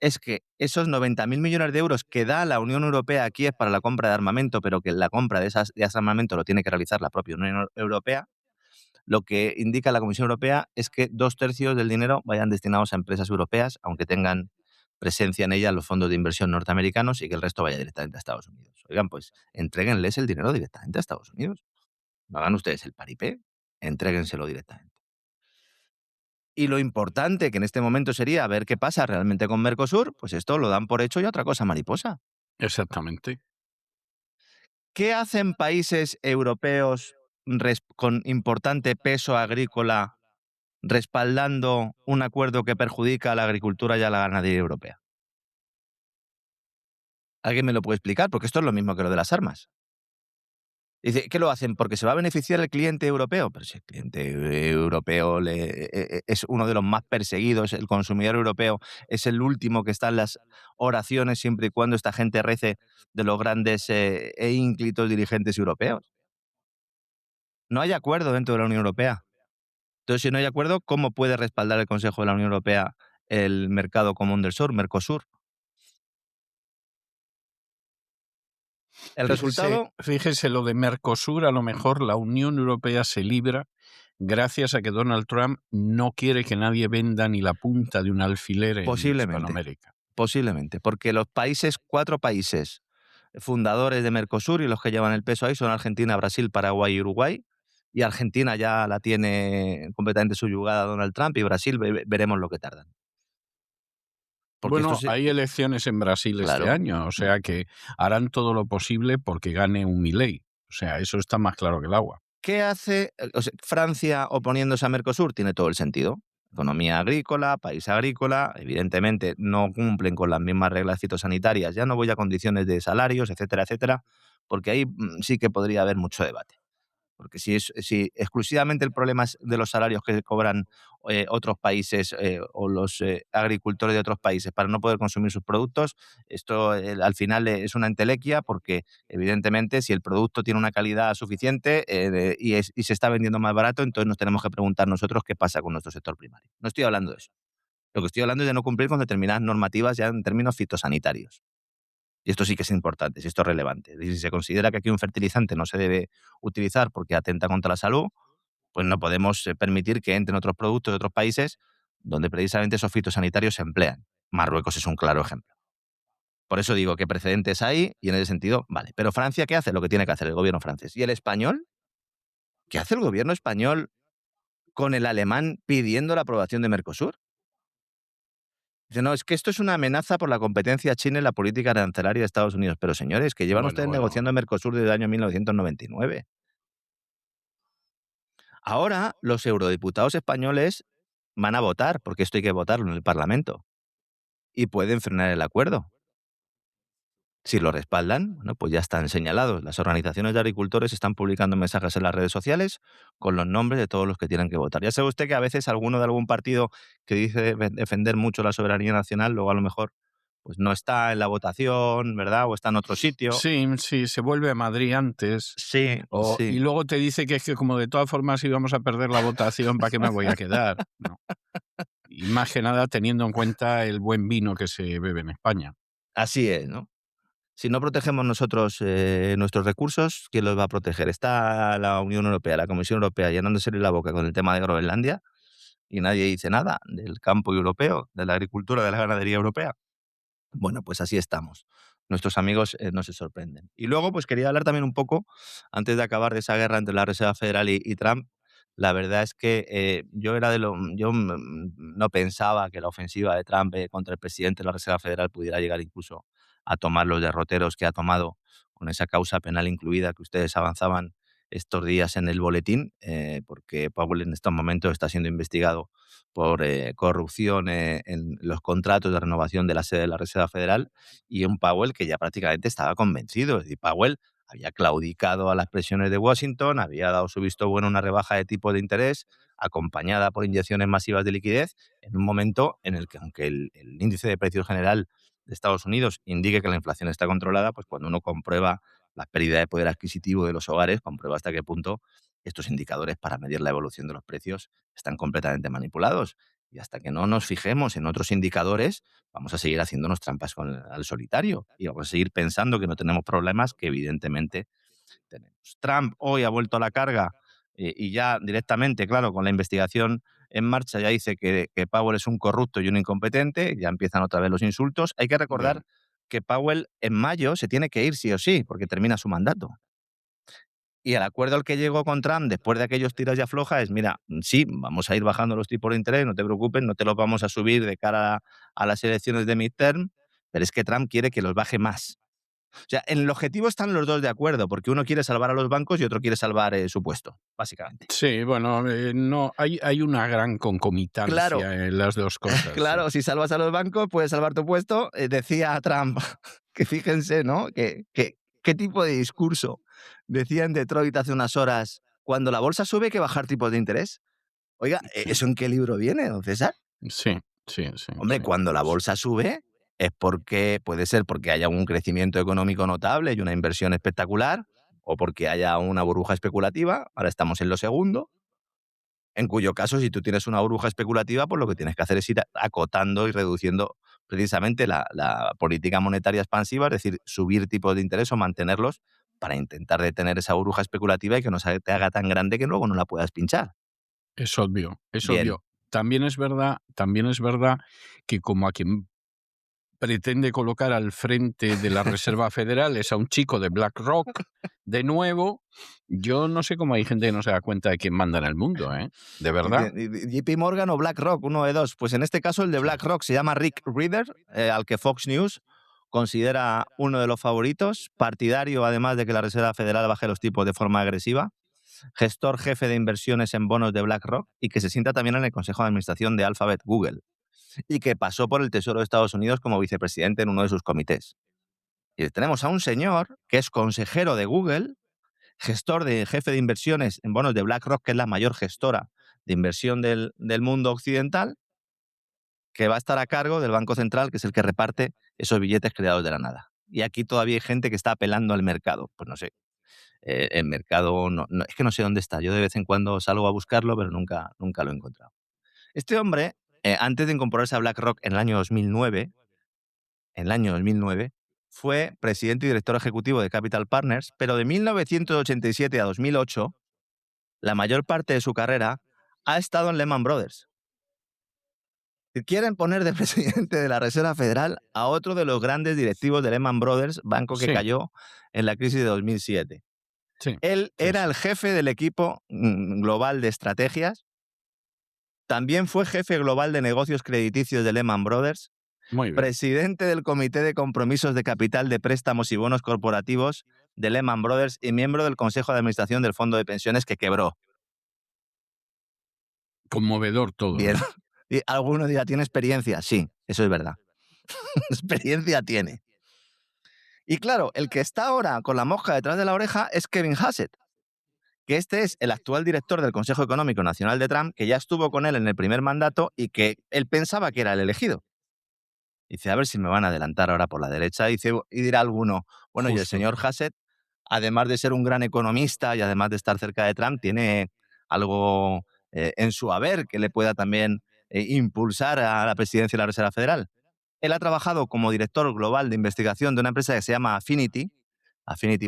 es que esos 90.000 millones de euros que da la Unión Europea aquí es para la compra de armamento, pero que la compra de ese armamento lo tiene que realizar la propia Unión Europea. Lo que indica la Comisión Europea es que 2/3 del dinero vayan destinados a empresas europeas, aunque tengan presencia en ellas los fondos de inversión norteamericanos, y que el resto vaya directamente a Estados Unidos. Oigan, pues entréguenles el dinero directamente a Estados Unidos. No hagan ustedes el paripé, entréguenselo directamente. Y lo importante que en este momento sería ver qué pasa realmente con Mercosur, pues esto lo dan por hecho y otra cosa mariposa. Exactamente. ¿Qué hacen países europeos con importante peso agrícola respaldando un acuerdo que perjudica a la agricultura y a la ganadería europea? ¿Alguien me lo puede explicar? Porque esto es lo mismo que lo de las armas. Dice, ¿qué lo hacen? Porque se va a beneficiar el cliente europeo. Pero si el cliente europeo es uno de los más perseguidos, el consumidor europeo es el último que está en las oraciones siempre y cuando esta gente rece de los grandes e ínclitos dirigentes europeos. No hay acuerdo dentro de la Unión Europea. Entonces, si no hay acuerdo, ¿cómo puede respaldar el Consejo de la Unión Europea el Mercado Común del Sur, Mercosur? El resultado... Fíjese, lo de Mercosur, a lo mejor la Unión Europea se libra gracias a que Donald Trump no quiere que nadie venda ni la punta de un alfiler en Hispanoamérica. Posiblemente, porque los 4 países fundadores de Mercosur y los que llevan el peso ahí son Argentina, Brasil, Paraguay y Uruguay. Y Argentina ya la tiene completamente subyugada Donald Trump, y Brasil veremos lo que tardan. Porque bueno, hay elecciones en Brasil este año, o sea que harán todo lo posible porque gane un Milei. O sea, eso está más claro que el agua. ¿Qué hace Francia oponiéndose a Mercosur? Tiene todo el sentido. Economía agrícola, país agrícola, evidentemente no cumplen con las mismas reglas fitosanitarias, ya no voy a condiciones de salarios, etcétera, etcétera, porque ahí sí que podría haber mucho debate. Porque si exclusivamente el problema es de los salarios que cobran otros países o los agricultores de otros países para no poder consumir sus productos, esto al final es una entelequia, porque evidentemente si el producto tiene una calidad suficiente y se está vendiendo más barato, entonces nos tenemos que preguntar nosotros qué pasa con nuestro sector primario. No estoy hablando de eso. Lo que estoy hablando es de no cumplir con determinadas normativas ya en términos fitosanitarios. Y esto sí que es importante, si esto es relevante. Si se considera que aquí un fertilizante no se debe utilizar porque atenta contra la salud, pues no podemos permitir que entren otros productos de otros países donde precisamente esos fitosanitarios se emplean. Marruecos es un claro ejemplo. Por eso digo que precedentes hay y en ese sentido, vale. Pero Francia, ¿qué hace? Lo que tiene que hacer el gobierno francés. ¿Y el español? ¿Qué hace el gobierno español con el alemán pidiendo la aprobación de Mercosur? Dice, no, es que esto es una amenaza por la competencia china en la política arancelaria de Estados Unidos. Pero señores, que llevan ustedes negociando Mercosur desde el año 1999. Ahora los eurodiputados españoles van a votar, porque esto hay que votarlo en el Parlamento, y pueden frenar el acuerdo. Si lo respaldan, bueno, pues ya están señalados. Las organizaciones de agricultores están publicando mensajes en las redes sociales con los nombres de todos los que tienen que votar. Ya sabe usted que a veces alguno de algún partido que dice defender mucho la soberanía nacional, luego a lo mejor pues no está en la votación, ¿verdad? O está en otro sitio. Sí, se vuelve a Madrid antes. Sí. Y luego te dice que es que como de todas formas íbamos a perder la votación, ¿para qué me voy a quedar? No. Y más que nada teniendo en cuenta el buen vino que se bebe en España. Así es, ¿no? Si no protegemos nosotros nuestros recursos, ¿quién los va a proteger? Está la Unión Europea, la Comisión Europea llenándose la boca con el tema de Groenlandia y nadie dice nada del campo europeo, de la agricultura, de la ganadería europea. Bueno, pues así estamos. Nuestros amigos no se sorprenden. Y luego, pues quería hablar también un poco, antes de acabar, de esa guerra entre la Reserva Federal y Trump. La verdad es que yo no pensaba que la ofensiva de Trump contra el presidente de la Reserva Federal pudiera llegar incluso a tomar los derroteros que ha tomado, con esa causa penal incluida que ustedes avanzaban estos días en el boletín, porque Powell en estos momentos está siendo investigado por corrupción en los contratos de renovación de la sede de la Reserva Federal, y un Powell que ya prácticamente estaba convencido. Es decir, Powell había claudicado a las presiones de Washington, había dado su visto bueno a una rebaja de tipo de interés acompañada por inyecciones masivas de liquidez, en un momento en el que, aunque el índice de precios general de Estados Unidos indique que la inflación está controlada, pues cuando uno comprueba la pérdida de poder adquisitivo de los hogares, comprueba hasta qué punto estos indicadores para medir la evolución de los precios están completamente manipulados. Y hasta que no nos fijemos en otros indicadores, vamos a seguir haciéndonos trampas al solitario y vamos a seguir pensando que no tenemos problemas que evidentemente tenemos. Trump hoy ha vuelto a la carga y ya directamente, claro, con la investigación en marcha, ya dice que Powell es un corrupto y un incompetente, ya empiezan otra vez los insultos. Hay que recordar que Powell en mayo se tiene que ir sí o sí, porque termina su mandato. Y el acuerdo al que llegó con Trump después de aquellos tiras y afloja es, mira, sí, vamos a ir bajando los tipos de interés, no te preocupes, no te los vamos a subir de cara a las elecciones de midterm, pero es que Trump quiere que los baje más. O sea, en el objetivo están los dos de acuerdo, porque uno quiere salvar a los bancos y otro quiere salvar su puesto, básicamente. Sí, bueno, no hay una gran concomitancia en las dos cosas. Claro, si salvas a los bancos, puedes salvar tu puesto. Decía Trump, que fíjense, ¿no? ¿Qué tipo de discurso decía en Detroit hace unas horas, cuando la bolsa sube hay que bajar tipos de interés. Oiga, Sí, ¿eso en qué libro viene, don César? sí, sí, sí, Hombre, sí. cuando la bolsa sube es porque puede ser porque haya un crecimiento económico notable y una inversión espectacular, o porque haya una burbuja especulativa. Ahora estamos en lo segundo, en cuyo caso, si tú tienes una burbuja especulativa, pues lo que tienes que hacer es ir acotando y reduciendo precisamente la política monetaria expansiva, es decir, subir tipos de interés o mantenerlos para intentar detener esa burbuja especulativa y que no se te haga tan grande que luego no la puedas pinchar. Es obvio, es Bien. obvio. También es verdad que como a quien pretende colocar al frente de la Reserva Federal es a un chico de BlackRock, de nuevo, yo no sé cómo hay gente que no se da cuenta de quién manda en el mundo, ¿eh? De verdad. JP Morgan o BlackRock, uno de dos. Pues en este caso el de Sí. BlackRock se llama Rick Rieder, al que Fox News considera uno de los favoritos, partidario además de que la Reserva Federal baje los tipos de forma agresiva, gestor jefe de inversiones en bonos de BlackRock y que se sienta también en el Consejo de Administración de Alphabet Google y que pasó por el Tesoro de Estados Unidos como vicepresidente en uno de sus comités. Y tenemos a un señor que es consejero de Google, gestor de jefe de inversiones en bonos de BlackRock, que es la mayor gestora de inversión del mundo occidental, que va a estar a cargo del Banco Central, que es el que reparte esos billetes creados de la nada. Y aquí todavía hay gente que está apelando al mercado. Pues no sé, el mercado, es que no sé dónde está. Yo de vez en cuando salgo a buscarlo, pero nunca lo he encontrado. Este hombre, antes de incorporarse a BlackRock en el año 2009, fue presidente y director ejecutivo de Capital Partners, pero de 1987 a 2008, la mayor parte de su carrera ha estado en Lehman Brothers. Quieren poner de presidente de la Reserva Federal a otro de los grandes directivos de Lehman Brothers, banco que Sí, cayó en la crisis de 2007. sí, Él sí, era sí. el jefe del equipo global de estrategias, también fue jefe global de negocios crediticios de Lehman Brothers, Muy bien. presidente del Comité de Compromisos de Capital de Préstamos y Bonos Corporativos de Lehman Brothers y miembro del Consejo de Administración del Fondo de Pensiones que quebró. Conmovedor todo, Bien. ¿eh? Y alguno dirá, ¿tiene experiencia? Sí, eso es verdad. Experiencia tiene. Y claro, el que está ahora con la mosca detrás de la oreja es Kevin Hassett, que este es el actual director del Consejo Económico Nacional de Trump, que ya estuvo con él en el primer mandato y que él pensaba que era el elegido. Dice, a ver si me van a adelantar ahora por la derecha. Y dirá alguno, bueno, y el Justo. señor Hassett, además de ser un gran economista y además de estar cerca de Trump, tiene algo en su haber que le pueda también impulsar a la presidencia de la Reserva Federal. Él ha trabajado como director global de investigación de una empresa que se llama Affinity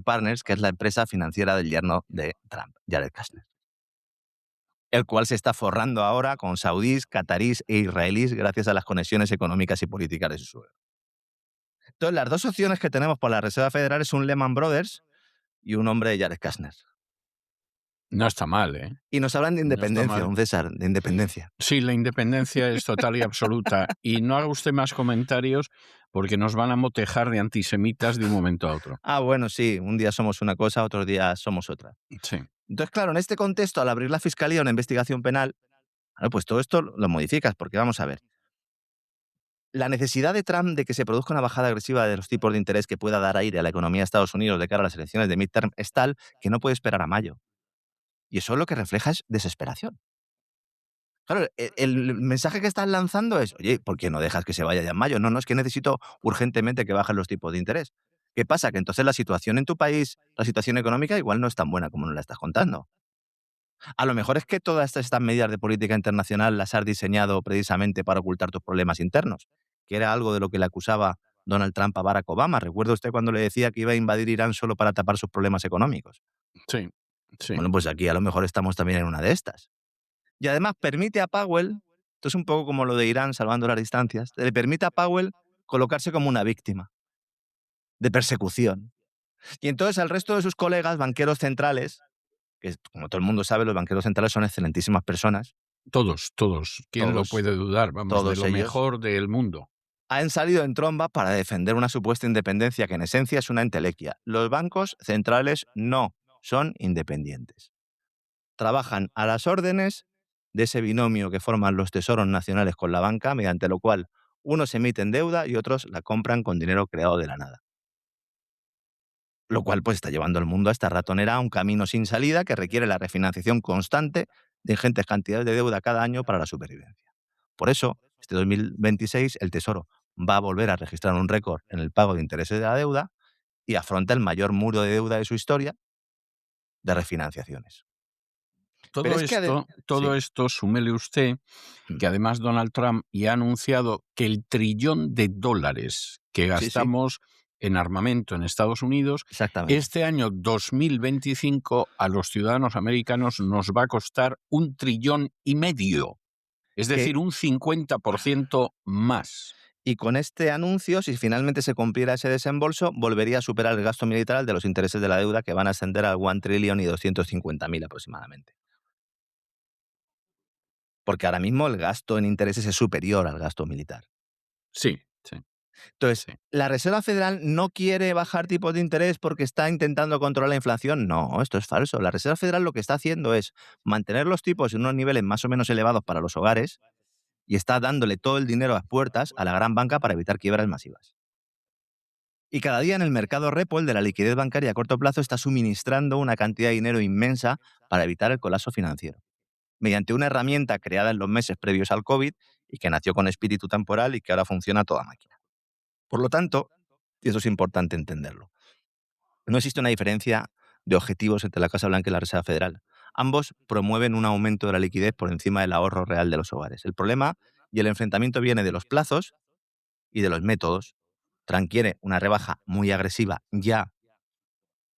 Partners, que es la empresa financiera del yerno de Trump, Jared Kushner, el cual se está forrando ahora con saudíes, catarís e israelíes gracias a las conexiones económicas y políticas de su suegro. Entonces, las dos opciones que tenemos por la Reserva Federal es un Lehman Brothers y un hombre de Jared Kushner. No está mal, ¿eh? Y nos hablan de No está independencia, mal. don César, de independencia. Sí, la independencia es total y absoluta. Y no haga usted más comentarios porque nos van a motejar de antisemitas de un momento a otro. Ah, bueno, sí, un día somos una cosa, otros días somos otra. Sí. Entonces, claro, en este contexto, al abrir la fiscalía una investigación penal, bueno, pues todo esto lo modificas, porque vamos a ver. La necesidad de Trump de que se produzca una bajada agresiva de los tipos de interés que pueda dar aire a la economía de Estados Unidos de cara a las elecciones de midterm es tal que no puede esperar a mayo. Y eso lo que refleja es desesperación. Claro, el mensaje que estás lanzando es, oye, ¿por qué no dejas que se vaya ya en mayo? No, es que necesito urgentemente que bajen los tipos de interés. ¿Qué pasa? Que entonces la situación en tu país, la situación económica, igual no es tan buena como nos la estás contando. A lo mejor es que todas estas medidas de política internacional las has diseñado precisamente para ocultar tus problemas internos, que era algo de lo que le acusaba Donald Trump a Barack Obama. ¿Recuerda usted cuando le decía que iba a invadir Irán solo para tapar sus problemas económicos? Sí, sí. Bueno, pues aquí a lo mejor estamos también en una de estas. Y además permite a Powell, esto es un poco como lo de Irán salvando las distancias, le permite a Powell colocarse como una víctima de persecución. Y entonces al resto de sus colegas, banqueros centrales, que como todo el mundo sabe, los banqueros centrales son excelentísimas personas, Todos. ¿Quién lo todos, puede dudar? Vamos, de todos lo ellos, mejor del mundo. han salido en tromba para defender una supuesta independencia que en esencia es una entelequia. Los bancos centrales no son independientes. Trabajan a las órdenes de ese binomio que forman los tesoros nacionales con la banca, mediante lo cual unos emiten deuda y otros la compran con dinero creado de la nada. lo cual pues está llevando al mundo a esta ratonera a un camino sin salida que requiere la refinanciación constante de ingentes cantidades de deuda cada año para la supervivencia. Por eso, este 2026 el Tesoro va a volver a registrar un récord en el pago de intereses de la deuda y afronta el mayor muro de deuda de su historia de refinanciaciones. Pero Todo es que... esto, Sí, todo esto, súmele usted mm, que además Donald Trump ya ha anunciado que el trillón de dólares que sí, sí, gastamos en armamento en Estados Unidos, exactamente. este año 2025 a los ciudadanos americanos nos va a costar 1,5 trillón, es Que, decir, un 50% más. y con este anuncio, si finalmente se cumpliera ese desembolso, volvería a superar el gasto militar al de los intereses de la deuda, que van a ascender al 1.250.000 aproximadamente. Porque ahora mismo el gasto en intereses es superior al gasto militar. Sí, sí, Entonces, sí. ¿la Reserva Federal no quiere bajar tipos de interés porque está intentando controlar la inflación? No, esto es falso. La Reserva Federal lo que está haciendo es mantener los tipos en unos niveles más o menos elevados para los hogares y está dándole todo el dinero a las puertas a la gran banca para evitar quiebras masivas. Y cada día en el mercado repo, el de la liquidez bancaria a corto plazo, está suministrando una cantidad de dinero inmensa para evitar el colapso financiero, mediante una herramienta creada en los meses previos al COVID y que nació con espíritu temporal y que ahora funciona a toda máquina. Por lo tanto, y eso es importante entenderlo, no existe una diferencia de objetivos entre la Casa Blanca y la Reserva Federal. Ambos promueven un aumento de la liquidez por encima del ahorro real de los hogares. El problema y el enfrentamiento viene de los plazos y de los métodos. Trump quiere una rebaja muy agresiva ya,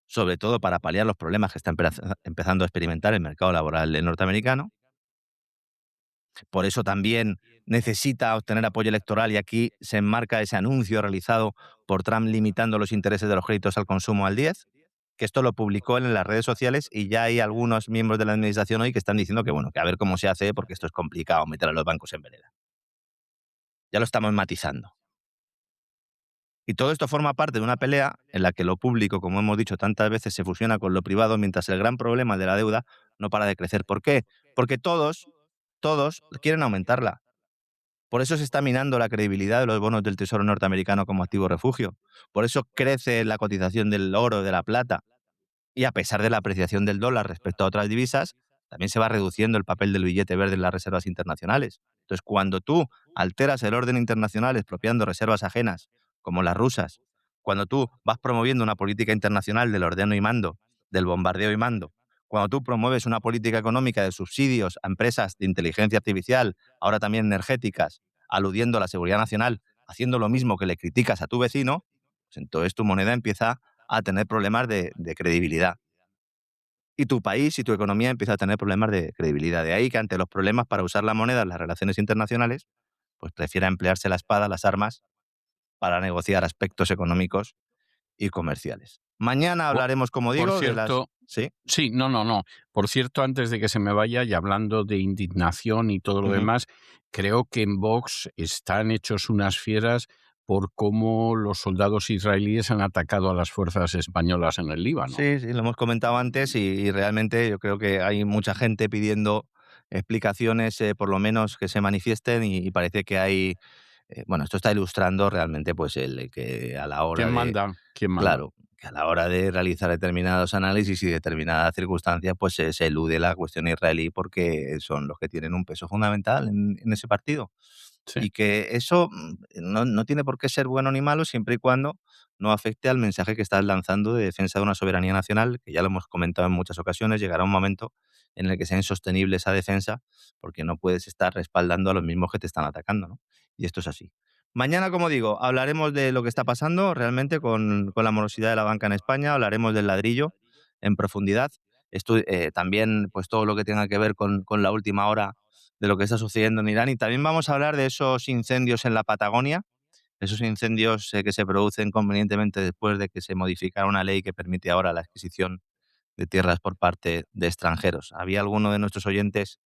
sobre todo para paliar los problemas que está empezando a experimentar el mercado laboral norteamericano. Por eso también necesita obtener apoyo electoral y aquí se enmarca ese anuncio realizado por Trump limitando los intereses de los créditos al consumo al 10, que esto lo publicó en las redes sociales y ya hay algunos miembros de la administración hoy que están diciendo que bueno, que a ver cómo se hace porque esto es complicado meter a los bancos en vereda. Ya lo estamos matizando. Y todo esto forma parte de una pelea en la que lo público, como hemos dicho tantas veces, se fusiona con lo privado, mientras el gran problema de la deuda no para de crecer. ¿Por qué? Porque todos quieren aumentarla. Por eso se está minando la credibilidad de los bonos del Tesoro norteamericano como activo refugio. Por eso crece la cotización del oro, de la plata. Y a pesar de la apreciación del dólar respecto a otras divisas, también se va reduciendo el papel del billete verde en las reservas internacionales. Entonces, cuando tú alteras el orden internacional expropiando reservas ajenas, como las rusas, cuando tú vas promoviendo una política internacional del ordeno y mando, del bombardeo y mando, cuando tú promueves una política económica de subsidios a empresas de inteligencia artificial, ahora también energéticas, aludiendo a la seguridad nacional, haciendo lo mismo que le criticas a tu vecino, pues entonces tu moneda empieza a tener problemas de credibilidad. Y tu país y tu economía empieza a tener problemas de credibilidad. De ahí que ante los problemas para usar la moneda en las relaciones internacionales, pues prefiera emplearse la espada, las armas, para negociar aspectos económicos y comerciales. Mañana Por, hablaremos, como por digo, de las... cierto, Sí. sí, no, no, no. Por cierto, antes de que se me vaya y hablando de indignación y todo lo Ujú. demás, creo que en Vox están hechos unas fieras por cómo los soldados israelíes han atacado a las fuerzas españolas en el Líbano. Sí, sí, lo hemos comentado antes y realmente yo creo que hay mucha gente pidiendo explicaciones, por lo menos que se manifiesten y parece que hay... bueno, esto está ilustrando realmente pues el que a la hora ¿Quién de... manda? ¿Quién manda? Claro, que a la hora de realizar determinados análisis y determinadas circunstancias, pues se elude la cuestión israelí porque son los que tienen un peso fundamental en ese partido. Sí. Y que eso no tiene por qué ser bueno ni malo siempre y cuando no afecte al mensaje que estás lanzando de defensa de una soberanía nacional, que ya lo hemos comentado en muchas ocasiones, llegará un momento en el que sea insostenible esa defensa porque no puedes estar respaldando a los mismos que te están atacando, ¿no? Y esto es así. Mañana, como digo, hablaremos de lo que está pasando realmente con la morosidad de la banca en España, hablaremos del ladrillo en profundidad. También pues todo lo que tenga que ver con la última hora de lo que está sucediendo en Irán y también vamos a hablar de esos incendios en la Patagonia, esos incendios que se producen convenientemente después de que se modificara una ley que permite ahora la adquisición de tierras por parte de extranjeros. Había alguno de nuestros oyentes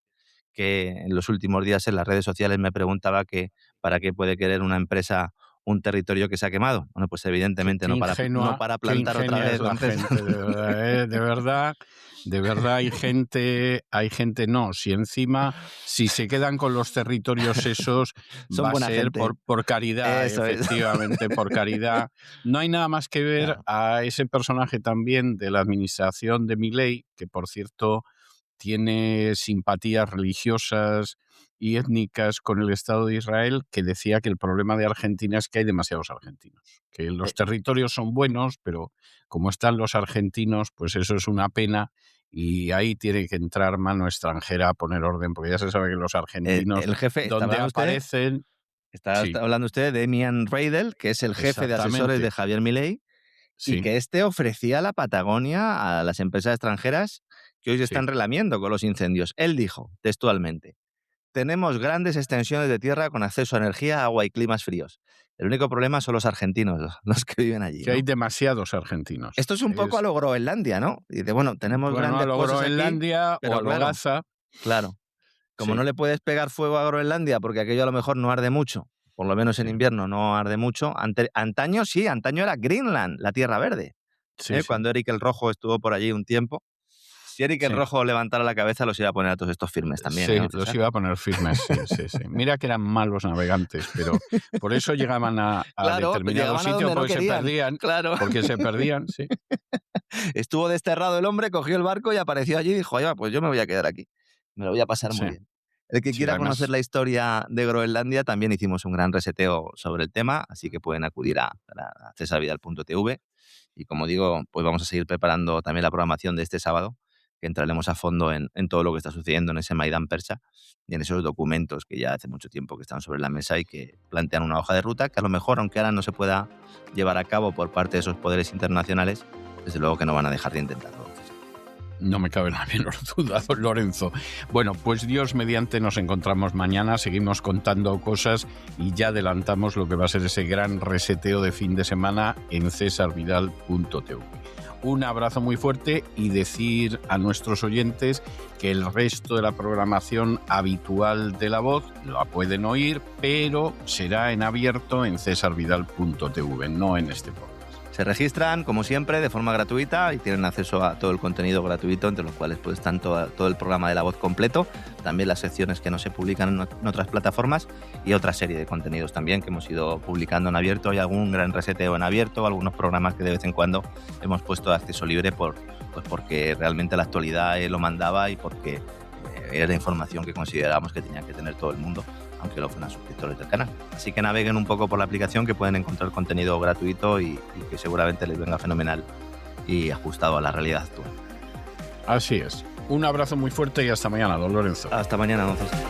que en los últimos días en las redes sociales me preguntaba que para qué puede querer una empresa un territorio que se ha quemado. Bueno, pues evidentemente no para plantar otra vez la gente, de verdad hay gente no, si se quedan con los territorios esos Son va a buena ser gente. por caridad, Eso es. efectivamente, por caridad. No hay nada más que ver Claro. a ese personaje también de la administración de Milei, que por cierto tiene simpatías religiosas y étnicas con el Estado de Israel, que decía que el problema de Argentina es que hay demasiados argentinos, que los territorios son buenos, pero como están los argentinos, pues eso es una pena y ahí tiene que entrar mano extranjera a poner orden, porque ya se sabe que los argentinos, El jefe, donde aparecen... está Sí, hablando usted de Demian Reidel, que es el jefe de asesores exactamente. de Javier Milei, y Sí, que ofrecía la Patagonia a las empresas extranjeras que hoy se sí. están relamiendo con los incendios. Él dijo, textualmente: tenemos grandes extensiones de tierra con acceso a energía, agua y climas fríos. El único problema son los argentinos, los que viven allí, Que ¿no? hay demasiados argentinos. Esto es un poco a lo Groenlandia, ¿no? Y dice, bueno, tenemos grandes a lo cosas aquí, Groenlandia pero o a lo claro, Gaza. claro, como Sí, no le puedes pegar fuego a Groenlandia porque aquello a lo mejor no arde mucho, por lo menos en sí, invierno no arde mucho. Antaño sí, antaño era Greenland, la Tierra Verde, sí, sí. cuando Eric el Rojo estuvo por allí un tiempo. Si Eric el Sí. Rojo levantara la cabeza, los iba a poner a todos estos firmes también. Sí, ¿no, los César? iba a poner firmes, sí. Mira que eran malos navegantes, pero por eso llegaban a Claro, determinados llegaban a sitios, donde no porque se querían. perdían, Claro. porque se perdían, sí. Estuvo desterrado el hombre, cogió el barco y apareció allí y dijo, oye, pues yo me voy a quedar aquí. Me lo voy a pasar Sí, muy bien. El que sí, quiera conocer además, la historia de Groenlandia, también hicimos un gran reseteo sobre el tema, así que pueden acudir a cesarvidal.tv. Y como digo, pues vamos a seguir preparando también la programación de este sábado, que entraremos a fondo en todo lo que está sucediendo en ese Maidán persa y en esos documentos que ya hace mucho tiempo que están sobre la mesa y que plantean una hoja de ruta que a lo mejor, aunque ahora no se pueda llevar a cabo por parte de esos poderes internacionales, desde luego que no van a dejar de intentarlo. no me cabe la menor duda, don Lorenzo. Bueno, pues Dios mediante nos encontramos mañana, seguimos contando cosas y ya adelantamos lo que va a ser ese gran reseteo de fin de semana en cesarvidal.tv. Un abrazo muy fuerte y decir a nuestros oyentes que el resto de la programación habitual de La Voz la pueden oír, pero será en abierto en cesarvidal.tv, no en este podcast. Se registran, como siempre, de forma gratuita y tienen acceso a todo el contenido gratuito, entre los cuales pues, están todo el programa de La Voz completo, también las secciones que no se publican en otras plataformas y otra serie de contenidos también que hemos ido publicando en abierto. Hay algún gran reseteo en abierto, algunos programas que de vez en cuando hemos puesto de acceso libre porque realmente la actualidad lo mandaba y porque era información que considerábamos que tenía que tener todo el mundo, aunque lo fueran suscriptores del canal. Así que naveguen un poco por la aplicación, que pueden encontrar contenido gratuito y que seguramente les venga fenomenal y ajustado a la realidad actual. Así es. Un abrazo muy fuerte y hasta mañana, don Lorenzo. Hasta mañana, don César.